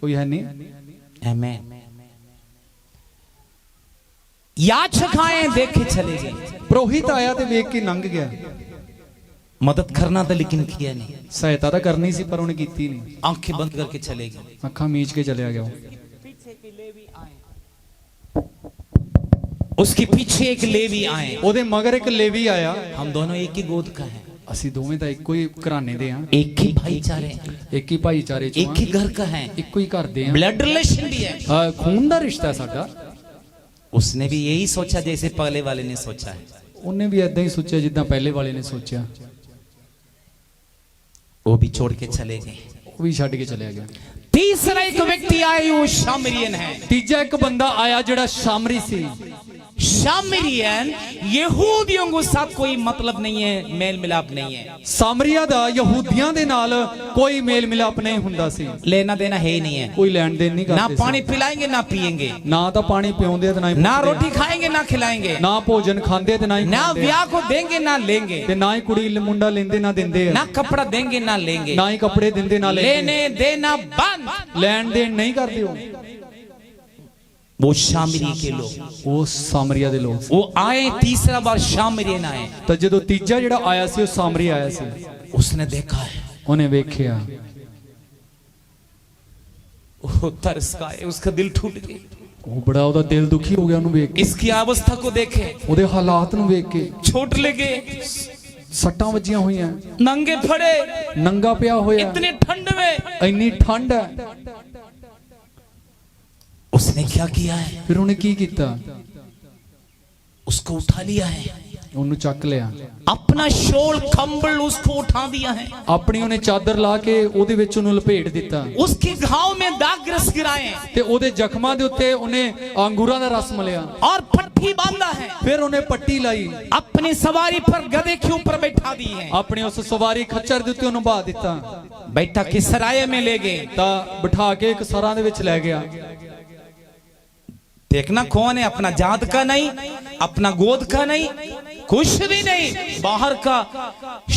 ਕੋਈ ਹੈ नहीं? आमीन। याचक आए, देख के चले गए। पुरोहित आया ਤੇ ਵੇਖ ਕੇ ਲੰਘ ਗਿਆ। मदद करना था लेकिन किया नहीं। ਸਹਾਇਤਾ ਤਾਂ ਕਰਨੀ ਸੀ ਪਰ ਉਹਨੇ ਕੀਤੀ ਨਹੀਂ। आंखें बंद करके चले गए। ਅੱਖਾਂ ਮੀਚ ਕੇ ਚਲਿਆ ਗਿਆ। उसके पीछे एक लेवी आए। ਉਹਦੇ ਮਗਰ ਇੱਕ ਲੇਵੀ ਆਇਆ। हम दोनों एक ही गोद का है, ਅਸੀਂ ਦੋਵੇਂ ਤਾਂ ਇੱਕੋ ਹੀ ਘਰਾਣੇ ਦੇ ਹਾਂ, एक ही भाईचारे, ਇੱਕ ਹੀ ਭਾਈਚਾਰੇ ਚੋਂ एक ही घर का है, ਇੱਕੋ ਹੀ ਘਰ ਦੇ ਹਾਂ। ब्लड रिलेशन भी है। ਖੂਨ ਦਾ ਰਿਸ਼ਤਾ ਸਾਡਾ। उसने भी यही सोचा जैसे पहले वाले ने सोचा है। ਉਹਨੇ ਵੀ ਐਦਾਂ ਹੀ ਸੋਚਿਆ ਜਿੱਦਾਂ ਪਹਿਲੇ ਵਾਲੇ ਨੇ ਸੋਚਿਆ। वो भी छोड़ के चले गए। ਉਹ ਵੀ ਛੱਡ ਕੇ ਚਲਿਆ ਗਿਆ। 30 तीसरा एक व्यक्ति आए वो शामरियन है। ਤੀਜਾ ਇੱਕ ਬੰਦਾ ਆਇਆ ਜਿਹੜਾ ਸਾਮਰੀ ਸੀ। शामरियन यहूदियों के साथ कोई मतलब नहीं है, मेल मिलाप नहीं है। ਸਾਮਰੀਆ ਦਾ ਯਹੂਦੀਆਂ ਦੇ ਨਾਲ ਕੋਈ ਮੇਲ ਮਿਲਾਪ ਨਹੀਂ ਹੁੰਦਾ ਸੀ, लेना देना है ही नहीं है। ਕੋਈ ਲੈਣ ਦੇਣ ਨਹੀਂ ना ਕਰਦੇ ਸੀ। पानी पिलाएंगे ना पिएंगे, ਨਾ ਤਾਂ ਪਾਣੀ ਪਿਉਂਦੇ ਤੇ ਨਾ ਹੀ ना ਪੀਂਦੇ। रोटी खाएंगे ना खिलाएंगे, ਨਾ ਭੋਜਨ ਖਾਂਦੇ ਤੇ ਨਾ ਹੀ ना ਖਾਂਦੇ। ब्याह को देंगे ना लेंगे, ਤੇ ਨਾ ਹੀ ਕੁੜੀ ਮੁੰਡਾ ਲੈਂਦੇ ਨਾ ਦਿੰਦੇ ਆ। ना कपड़ा देंगे ना लेंगे, ਨਾ ਹੀ ਕੱਪੜੇ ਦਿੰਦੇ ਨਾ ਲੈਂਦੇ। लेने देना बंद। ਲੈਣ ਦੇਣ ਨਹੀਂ ਕਰਦੇ ਉਹ। वो शामरी के लोग, ਉਹ ਸਾਮਰੀਆ ਦੇ ਲੋਕ ਸੀ। वो आए तीसरा बार शामरियन आए। ਤਾਂ ਜਦੋਂ ਤੀਜਾ ਜਿਹੜਾ ਆਇਆ ਸੀ ਉਹ ਸਾਮਰੀ ਆਇਆ ਸੀ। उसने देखा है, ਉਹਨੇ ਵੇਖਿਆ, वो तरस का है, उसका दिल टूट गया। ਉਹ ਬੜਾ ਉਹਦਾ ਦਿਲ ਦੁਖੀ ਹੋ ਗਿਆ ਉਹਨੂੰ ਵੇਖ ਕੇ। इसकी अवस्था को देखे, ਉਹਦੇ ਹਾਲਾਤ ਨੂੰ ਵੇਖ ਕੇ। छोट लगे, ਸੱਟਾਂ ਵੱਜੀਆਂ ਹੋਈਆਂ, नंगे फड़े, ਨੰਗਾ ਪਿਆ ਹੋਇਆ, इतने ठंड में। ਇੰਨੀ ਠੰਡ ਹੈ। उसने क्या किया है? ਫਿਰ ਉਹਨੇ ਕੀ ਕੀਤਾ? उसको उठा लिया है, ਉਹਨੂੰ ਚੱਕ ਲਿਆ, अपना शोल कंबल उसको उठा दिया है, ਆਪਣੀ ਉਹਨੇ ਚਾਦਰ ਲਾ ਕੇ ਉਹਦੇ ਵਿੱਚ ਉਹਨੂੰ ਲਪੇਟ ਦਿੱਤਾ उसके घाव में दाग रस गिराए ਤੇ ਉਹਦੇ ਜ਼ਖਮਾਂ ਦੇ ਉੱਤੇ ਉਹਨੇ ਅੰਗੂਰਾਂ ਦਾ ਰਸ ਮਲਿਆ। और पट्टी बांधा है, ਫਿਰ ਉਹਨੇ ਪੱਟੀ ਲਾਈ, अपनी सवारी पर गधे के ऊपर बैठा दी है, ਆਪਣੀ ਉਸ ਸਵਾਰੀ ਖੱਚਰ ਦੇ ਉੱਤੇ ਉਹਨੂੰ ਬਾਹ ਦਿੱਤਾ। बैठा के सराय में ले गए। ਤਾਂ ਬਿਠਾ ਕੇ ਇੱਕ ਸਰਾਂ ਦੇ ਵਿੱਚ ਲੈ ਗਿਆ। देखना कौन है, अपना जात का नहीं, अपना गोद का नहीं, कुछ भी नहीं, बाहर का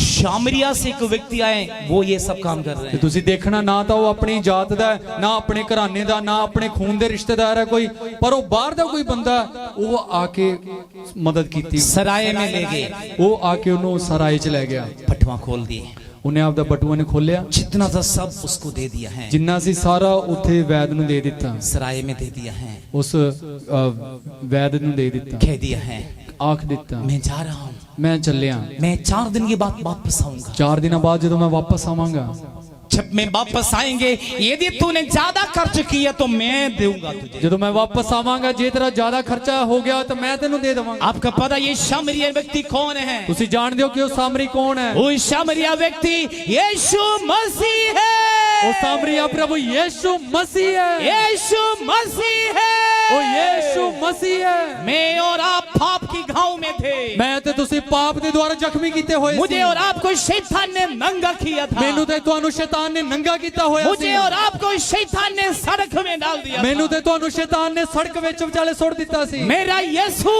शामरिया से एक व्यक्ति आए, वो ये सब काम कर रहे ਤੇ हैं। ਤੁਸੀਂ ਦੇਖਣਾ ਨਾ ਤਾਂ ਉਹ ਆਪਣੀ ਜਾਤ ਦਾ ਹੈ, ਨਾ ਆਪਣੇ ਘਰਾਣੇ ਦਾ, ਨਾ ਆਪਣੇ ਖੂਨ ਦੇ ਰਿਸ਼ਤੇਦਾਰ ਹੈ ਕੋਈ, ਪਰ ਉਹ ਬਾਹਰ ਦਾ ਕੋਈ ਬੰਦਾ, ਉਹ ਆ ਕੇ ਮਦਦ ਕੀਤੀ। सराय में ले गए, ਉਹ ਆ ਕੇ ਉਹਨੂੰ ਸਰਾਏ 'ਚ ਲੈ ਗਿਆ। पटवा खोल दिए, ਉਹਨੇ ਆਪਦਾ ਬਟੂਆ ਨੇ ਖੋਲਿਆ, जितना था सब उसको दे दिया है, ਜਿੰਨਾ ਸੀ ਸਾਰਾ ਉੱਥੇ ਵੈਦ ਨੂੰ ਦੇ ਦਿੱਤਾ। सराय में दे दिया है, ਉਸ ਵੈਦ ਨੂੰ ਦੇ ਦਿੱਤਾ, कह दिया है ਆਖ ਦਿੱਤਾ मैं जा रहा हूँ, ਮੈਂ ਚੱਲਿਆ। मैं 4 दिन के बाद वापस आऊंगा। 4 ਦਿਨਾਂ ਬਾਅਦ ਜਦੋਂ ਮੈਂ ਵਾਪਸ ਆਵਾਂਗਾ, जब मैं वापस आएंगे, यदि तूने ज्यादा खर्च किया तो मैं दूंगा तुझे। ਜਦੋਂ ਮੈਂ ਵਾਪਸ ਆਵਾਂਗਾ ਜੇ ਤੇਰਾ ਜ਼ਿਆਦਾ ਖਰਚਾ ਹੋ ਗਿਆ ਤਾਂ ਮੈਂ ਤੈਨੂੰ ਦੇ ਦੇਵਾਂਗਾ। आपका पता ये शामरिया व्यक्ति कौन है? ਤੁਸੀਂ ਜਾਣਦੇ ਹੋ कि ਉਹ ਸਾਮਰੀ ਕੌਣ ਹੈ? वो शामरिया व्यक्ति यीशु मसीह है। ਉਹ ਸਾਮਰੀਆ ਪ੍ਰਭੂ ਯੀਸ਼ੂ ਮਸੀਹ ਹੈ। यीशु मसीह है। ਉਹ ਯੀਸ਼ੂ ਮਸੀਹ ਹੈ। मैं और आप पाप की घाव में थे, ਮੈਂ ਤੇ ਤੁਸੀਂ ਪਾਪ ਦੇ ਦੁਆਰਾ ਜ਼ਖਮੀ ਕੀਤੇ ਹੋਏ मुझे ਸੀ। और आपको शैतान ने नंगा किया था, ਮੈਨੂੰ ਤੇ ਤੁਹਾਨੂੰ ਸ਼ੈਤਾਨ ਨੇ ਨੰਗਾ ਕੀਤਾ ਹੋਇਆ मुझे ਸੀ। और आपको शैतान ने सड़क में डाल दिया ਮੈਨੂੰ था। ਤੇ ਤੁਹਾਨੂੰ ਸ਼ੈਤਾਨ ਨੇ ਸੜਕ ਵਿੱਚ ਵਿਚਾਲੇ ਸੁੱਟ ਦਿੱਤਾ ਸੀ। मेरा यीशु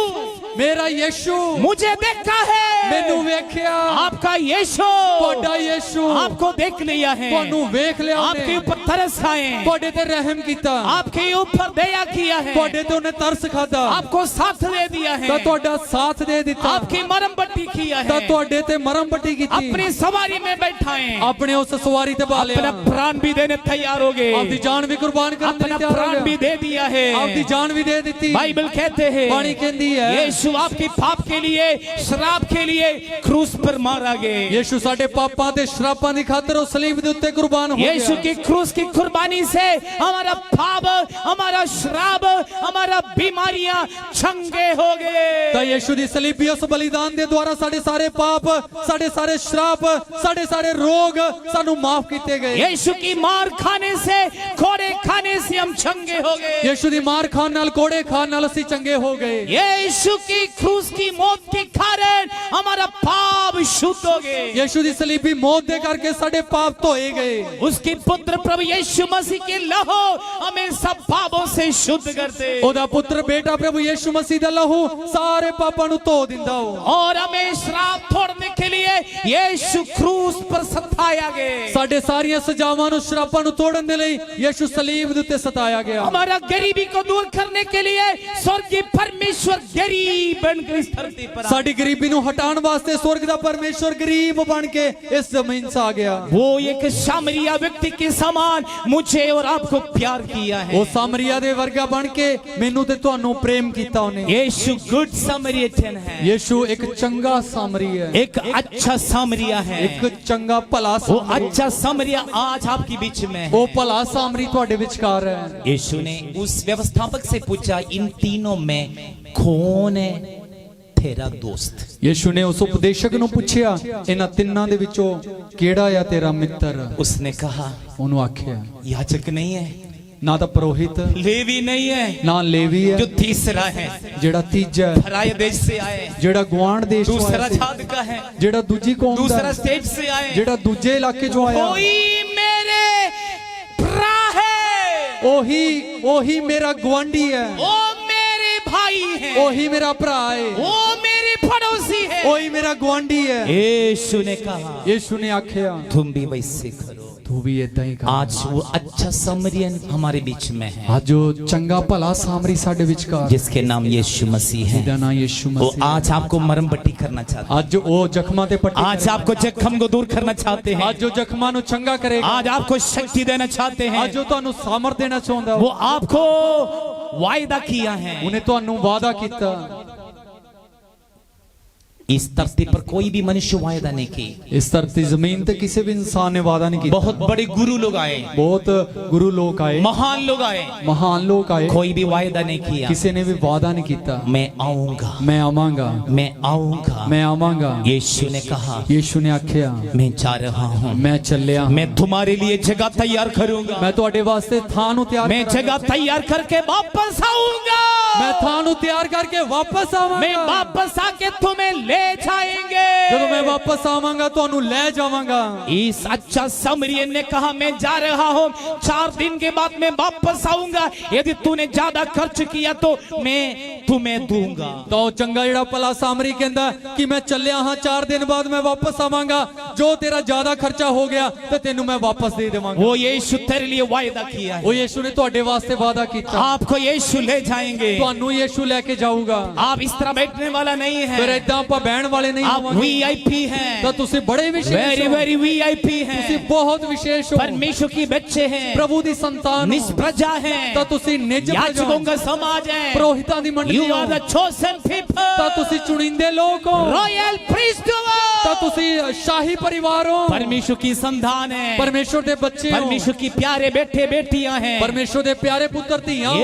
ਮੇਰਾ ਯੀਸ਼ੂ मुझे देखा है, ਮੈਨੂੰ ਵੇਖਿਆ। आपका यीशु ਤੁਹਾਡਾ ਯੀਸ਼ੂ आपको देख लिया है, ਤੁਹਾਨੂੰ ਵੇਖ ਲਿਆ आपके ਉਹਨੇ, ऊपर तरस खाए, ਤੁਹਾਡੇ ਤੇ ਰਹਿਮ ਕੀਤਾ, आपके ऊपर दया किया है, ਤੁਹਾਡੇ ਤੇ ਉਹਨੇ ਤਰਸ ਖਾਦਾ, आपको साथ दे दिया है, ਤਾਂ ਤੁਹਾਡਾ ਸਾਥ ਦੇ ਦਿੱਤਾ, आपकी मरम पट्टी किया ਤਾਂ है, ਤੁਹਾਡੇ ਤੇ ਮਰਮ ਪੱਟੀ ਕੀਤੀ, अपनी सवारी में बैठाए, ਆਪਣੇ ਉਸ ਸਵਾਰੀ ਤੇ ਪਾ अपना ਲਿਆ, प्राण भी देने तैयार हो गए, ਆਪਦੀ ਜਾਨ ਵੀ ਕੁਰਬਾਨ ਕਰਨ अपना ਲਈ ਤਿਆਰ प्राण ਹੋ भी ਗਿਆ, दे दिया है। ਆਪਦੀ ਜਾਨ ਵੀ ਦੇ ਦਿੱਤੀ। बाइबल कहते हैं ਬਾਣੀ ਕਹਿੰਦੀ ਹੈ यीशु आपके पाप के लिए, शराब के लिए क्रूस पर मारा गया। ਯੀਸ਼ੂ ਸਾਡੇ ਪਾਪਾਂ ਤੇ ਸ਼ਰਾਬਾਂ ਦੀ ਖਾਤਰ ਉਹ ਸਲੀਬ ਦੇ ਉੱਤੇ ਕੁਰਬਾਨ ਹੋ ਗਿਆ। यीशु की क्रूस की कुर्बानी से हमारा पाप, हमारा शराब, हमारा बीमारियां चंगे हो गए। ਤਾਂ ਯੀਸ਼ੂ ਦੀ ਸਲੀਬੀ ਉਸ ਬਲੀਦਾਨ ਦੇ ਦੁਆਰਾ ਸਾਡੇ ਸਾਰੇ ਪਾਪ, ਸਾਡੇ ਸਾਰੇ ਸ਼ਰਾਬ, ਸਾਡੇ ਸਾਰੇ ਰੋਗ ਸਾਨੂੰ ਮਾਫ ਕੀਤੇ ਗਏ। यीशु की मार खाने से, कोड़े खाने से हम चंगे हो गए। ਯੀਸ਼ੂ ਦੀ ਮਾਰ ਖਾਣ ਨਾਲ, ਕੋੜੇ ਖਾਣ ਨਾਲ ਅਸੀਂ ਚੰਗੇ ਹੋ ਗਏ। यीशु की क्रूस की मौत के कारण हमारा पाप शुद्ध हो गए। ਯੀਸ਼ੂ ਦੀ ਸਲੀਬੀ ਮੌਤ ਦੇ ਕਰਕੇ ਸਾਡੇ ਪਾਪ ਧੋਏ ਗਏ। उसके पुत्र प्रभु यीशु मसीह के लहू हमें सब पापों से शुद्ध करते, ਉਹਦਾ ਪੁੱਤਰ ਬੇਟਾ ਪ੍ਰਭੂ ਯੀਸ਼ੂ ਮਸੀਹ ਦਾ ਲਹੂ ਸਾਰੇ ਪਾਪਾਂ ਨੂੰ ਧੋ ਦਿੰਦਾ ਉਹ। और हमें श्राप तोड़ने के लिए यीशु क्रूस पर सताया गया। ਸਾਡੇ सारियां सजावां ਨੂੰ, ਸ਼ਰਾਬਾਂ ਨੂੰ ਤੋੜਨ ਦੇ ਲਈ ਯੀਸ਼ੂ ਸਲੀਬ ਦੇ ਉੱਤੇ ਸਤਾਇਆ ਗਿਆ। हमारा गरीबी को दूर करने के लिए स्वर्गीय परमेश्वर गरीब बनकर इस धरती पर आया। ਸਾਡੀ ਗਰੀਬੀ ਨੂੰ ਹਟਾਉਣ ਵਾਸਤੇ स्वर्ग ਦਾ परमेश्वर गरीब बन के इस जमीन से आ गया। वो एक सामरिया व्यक्ति के समान मुझे और आपको प्यार किया है। ਉਹ ਸਾਮਰੀਆ ਦੇ ਵਰਗਾ ਬਣ ਕੇ ਮੈਨੂੰ ਤੇ ਤੁਹਾਨੂੰ ਪ੍ਰੇਮ ਕੀਤਾ ਉਹਨੇ। यीशु गुड सामरियन है, ਯੀਸ਼ੂ ਇੱਕ ਚੰਗਾ ਸਾਮਰੀ ਹੈ, एक अच्छा सामरिया है। ਇੱਕ ਚੰਗਾ ਭਲਾ वो ਸਾਮਰੀ। अच्छा सामरिया आज आपके बीच में है। ਉਹ ਭਲਾ ਸਾਮਰੀ ਤੁਹਾਡੇ ਵਿਚਕਾਰ ਹੈ। यीशु ने उस व्यवस्थापक से पूछा, इन तीनों में कौन है तेरा दोस्त? ਯੀशु ਨੇ ਉਸ ਉਪਦੇਸ਼ਕ ਨੂੰ ਪੁੱਛਿਆ ਇਹਨਾਂ ਤਿੰਨਾਂ ਦੇ ਵਿੱਚੋਂ ਕਿਹੜਾ ਆ ਤੇਰਾ ਮਿੱਤਰ? उसने कहा ਉਹਨੂੰ ਆਖਿਆ याजक नहीं है, ਨਾ ਤਾਂ ਪੁਰੋਹਿਤ, लेवी नहीं है, ਨਾ ਲੇਵੀ ਹੈ, जो तीसरा है ਜਿਹੜਾ ਤੀਜਾ ਹੈ, पराये देश से आए, ਜਿਹੜਾ ਗੁਆਂਢ ਦੇਸ਼ ਤੋਂ दूसरा ਆਇਆ ਸੀ, छाद का है, ਜਿਹੜਾ ਦੂਜੀ ਕੌਮ ਦਾ दूसरा ਹੈ, स्टेट से आए, ਜਿਹੜਾ ਦੂਜੇ ਇਲਾਕੇ ਚੋਂ ਆਇਆ, कोई मेरे भरा है, ਉਹੀ ਮੇਰਾ ਗੁਆਂਢੀ ਹੈ, वो मेरे भाई है, ਉਹੀ ਮੇਰਾ ਭਰਾ ਹੈ, वो मेरे पड़ोसी है। ਉਹੀ ਮੇਰਾ ਗੁਆਂਢੀ ਹੈ। यीशु ने कहा ਯੀशु ਨੇ ਆਖਿਆ तुम भी वैसे करो। ਤੂੰ ਵੀ ਏਦਾਂ ਹੀ ਕਰ। आज वो अच्छा समरियन हमारे बीच में है, ਅੱਜ ਉਹ ਚੰਗਾ ਭਲਾ ਸਾਮਰੀ ਸਾਡੇ ਵਿਚਕਾਰ, जिसके नाम यीशु मसीह है। ਜਿਹਦਾ ਨਾਮ ਯੀशु वो ਮਸੀਹ। आज आपको मरम पट्टी करना चाहता ਅੱਜ ਉਹ ਜ਼ਖਮਾਂ ਤੇ ਪੱਟੀ है, आज आपको जख्म को दूर करना चाहते हैं, ਅੱਜ ਉਹ ਜ਼ਖਮਾਂ ਨੂੰ ਚੰਗਾ ਕਰੇਗਾ, आज आपको शक्ति देना चाहते हैं। ਅੱਜ ਉਹ ਤੁਹਾਨੂੰ ਸਾਮਰਥ ਦੇਣਾ ਚਾਹੁੰਦਾ। वो आपको वायदा किया है। ਉਹਨੇ ਤੁਹਾਨੂੰ ਵਾਅਦਾ ਕੀਤਾ। इस धरती पर कोई भी मनुष्य वायदा नहीं की। ਇਸ ਧਰਤੀ ਜ਼ਮੀਨ ਤੇ ਕਿਸੇ ਵੀ ਇਨਸਾਨ ਨੇ ਵਾਅਦਾ ਨਹੀਂ ਕੀਤਾ। बहुत बड़े गुरु लोग आए, ਬਹੁਤ ਗੁਰੂ ਲੋਕ ਆਏ, महान लोग आए, ਮਹਾਨ ਲੋਕ ਆਏ, कोई भी वायदा नहीं किया ਕਿਸੇ ਨੇ ਵੀ ਵਾਅਦਾ ਨਹੀਂ ਕੀਤਾ मैं आऊंगा, ਮੈਂ ਆਵਾਂਗਾ, मैं आऊंगा। ਮੈਂ ਆਵਾਂਗਾ। यीशु ने कहा ਯੀशु ਨੇ ਆਖਿਆ मैं जा रहा हूँ, ਮੈਂ ਚੱਲਿਆ, मैं तुम्हारे लिए जगह तैयार करूंगा, ਮੈਂ ਤੁਹਾਡੇ ਵਾਸਤੇ ਥਾਂ ਨੂੰ ਤਿਆਰ मैं ਕਰਾਂਗਾ, जगह तैयार करके वापस आऊंगा, ਮੈਂ ਥਾਂ ਨੂੰ ਤਿਆਰ ਕਰਕੇ ਵਾਪਸ मैं ਆਵਾਂਗਾ। वापस आके तुम्हें ले जाएंगे। ਜਦੋਂ ਮੈਂ ਵਾਪਸ ਆਵਾਂਗਾ ਤੁਹਾਨੂੰ ਲੈ ਜਾਵਾਂਗਾ। इस अच्छा समरियन ने कहा मैं जा रहा हूँ, 4 दिन के बाद मैं वापस आऊंगा, यदि तूने ज्यादा खर्च किया तो मैं तुम्हें दूंगा। ਤਾਂ ਉਹ ਚੰਗਾ ਜਿਹੜਾ ਭਲਾ ਸਾਮਰੀ ਕਹਿੰਦਾ ਕਿ ਮੈਂ ਚੱਲਿਆ ਹਾਂ 4 ਦਿਨ ਬਾਅਦ ਮੈਂ ਵਾਪਸ ਆਵਾਂਗਾ, ਜੋ ਤੇਰਾ ਜ਼ਿਆਦਾ ਖਰਚਾ ਹੋ ਗਿਆ ਤੇ ਤੈਨੂੰ ਮੈਂ ਵਾਪਸ ਦੇ ਦੇਵਾਂਗਾ। वो यीशु तेरे लिए वायदा किया है, ਉਹ ਯੀशु ਨੇ ਤੁਹਾਡੇ ਵਾਸਤੇ ਵਾਅਦਾ ਕੀਤਾ, आपको यीशु ले जाएंगे। ਤੁਹਾਨੂੰ ਯੀशु ਲੈ ਕੇ ਜਾਊਗਾ। आप इस तरह बैठने वाला नहीं ਫਿਰ है, ਏਦਾਂ ਆਪਾਂ ਬਹਿਣ ਵਾਲੇ ਨਹੀਂ आप ਹੋਵਾਂਗੇ। VIP ਤਾਂ हैं, ਤੁਸੀਂ ਬੜੇ ਵਿਸ਼ੇਸ਼ वेरी ਹੋ, वेरी VIP ਤੁਸੀਂ हैं, ਬਹੁਤ ਵਿਸ਼ੇਸ਼ ਹੋ, परमेश्वर की बच्चे हैं, ਪ੍ਰਭੂ ਦੀ ਸੰਤਾਨ ਹੋ, निष्प्रजा ਤਾਂ हैं, ਤੁਸੀਂ ਨਿਜ ਪ੍ਰਜਾ याजकों ਹੋ, का समाज है, ਪੁਰੋਹਿਤਾਂ ਦੀ ਮੰਡਲੀ you ਹੋ, are the chosen people, ਤਾਂ ਤੁਸੀਂ ਚੁਣਿੰਦੇ ਲੋਕ ਹੋ, royal priesthood, ਤਾਂ ਤੁਸੀਂ ਸ਼ਾਹੀ ਪਰਿਵਾਰ ਹੋ, परमेश्वर की संतान है, ਪਰਮੇਸ਼ਵਰ ਦੇ ਬੱਚੇ ਹੋ, परमेश्वर की प्यारे बेटे बेटियां हैं। ਪਰਮੇਸ਼ਵਰ ਦੇ ਪਿਆਰੇ ਪੁੱਤਰ ਧੀਆਂ ਹੋ।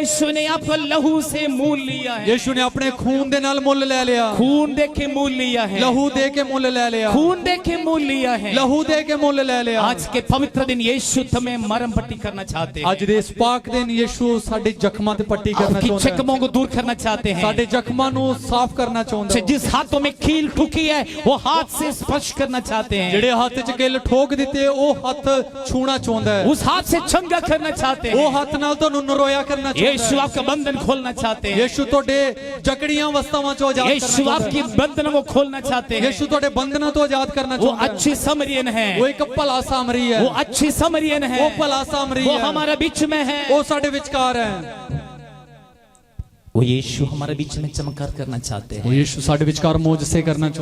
यीशु ने आपको लहू से मूल लिया है, ਯੀशु ਨੇ ਆਪਣੇ ਖੂਨ ਦੇ ਨਾਲ ਮੁੱਲ ਲੈ ਲਿਆ, खून दे के मूल लिया है, ਲਹੂ ਦੇ ਕੇ ਮੁੱਲ ਲੈ ਲਿਆ, खून दे के मूल लिया है। ਲਹੂ ਦੇ ਕੇ ਮੁੱਲ ਲੈ ਲਿਆ। आज के पवित्र दिन यीशु तुम्हें मरम पट्टी करना चाहते हैं, ਅੱਜ ਦੇ ਇਸ ਪਾਕ ਦਿਨ ਯੀशु ਸਾਡੇ ਜ਼ਖਮਾਂ ਤੇ ਪੱਟੀ ਕਰਨਾ आपकी ਚਾਹੁੰਦਾ ਹੈ, जख्मों को दूर करना चाहते हैं। ਸਾਡੇ ਜ਼ਖਮਾਂ ਨੂੰ ਸਾਫ਼ ਕਰਨਾ ਚਾਹੁੰਦਾ ਹੈ। जिस हाथों में कील ठुकी है वो हाथ से स्पर्श करना चाहते हैं, ਜਿਹੜੇ ਹੱਥ 'ਚ ਕਿੱਲ ਠੋਕ ਦਿੱਤੇ ਉਹ ਹੱਥ ਛੂਣਾ ਚਾਹੁੰਦਾ ਹੈ, उस हाथ से चंगा करना चाहते ਉਹ हैं। ਹੱਥ ਨਾਲ ਤੁਹਾਨੂੰ ਨਰੋਇਆ ਕਰਨਾ ਚਾਹੁੰਦਾ यीशु ਹੈ। आपका बंधन खोलना चाहते हैं, ਯੀशु ਤੁਹਾਡੇ ਜਕੜੀਆਂ ਅਵਸਥਾਵਾਂ 'ਚੋਂ ਆਜ਼ਾਦ यीशु ਕਰਨਾ आपकी ਚਾਹੁੰਦਾ ਹੈ। बंधनों को खोलना चाहते हैं। ਯੀशु ਤੁਹਾਡੇ ਬੰਧਨਾਂ ਤੋਂ ਆਜ਼ਾਦ ਕਰਨਾ वो ਚਾਹੁੰਦਾ ਹੈ। अच्छी समरियन है, ਉਹ ਇੱਕ ਭਲਾ ਸਾਮਰੀ ਹੈ, वो अच्छी समरियन है, ਉਹ ਭਲਾ ਸਾਮਰੀ वो ਹੈ, हमारे बीच में है। ਉਹ ਸਾਡੇ ਵਿਚਕਾਰ ਹੈ। वो यीशु हमारे बीच में चमत्कार करना चाहते हैं। ਉਹ ਯੀशु ਸਾਡੇ ਵਿਚਕਾਰ ਮੌਜੂਦ ਕਰਨਾ ਚਾਹੁੰਦਾ ਹੈ।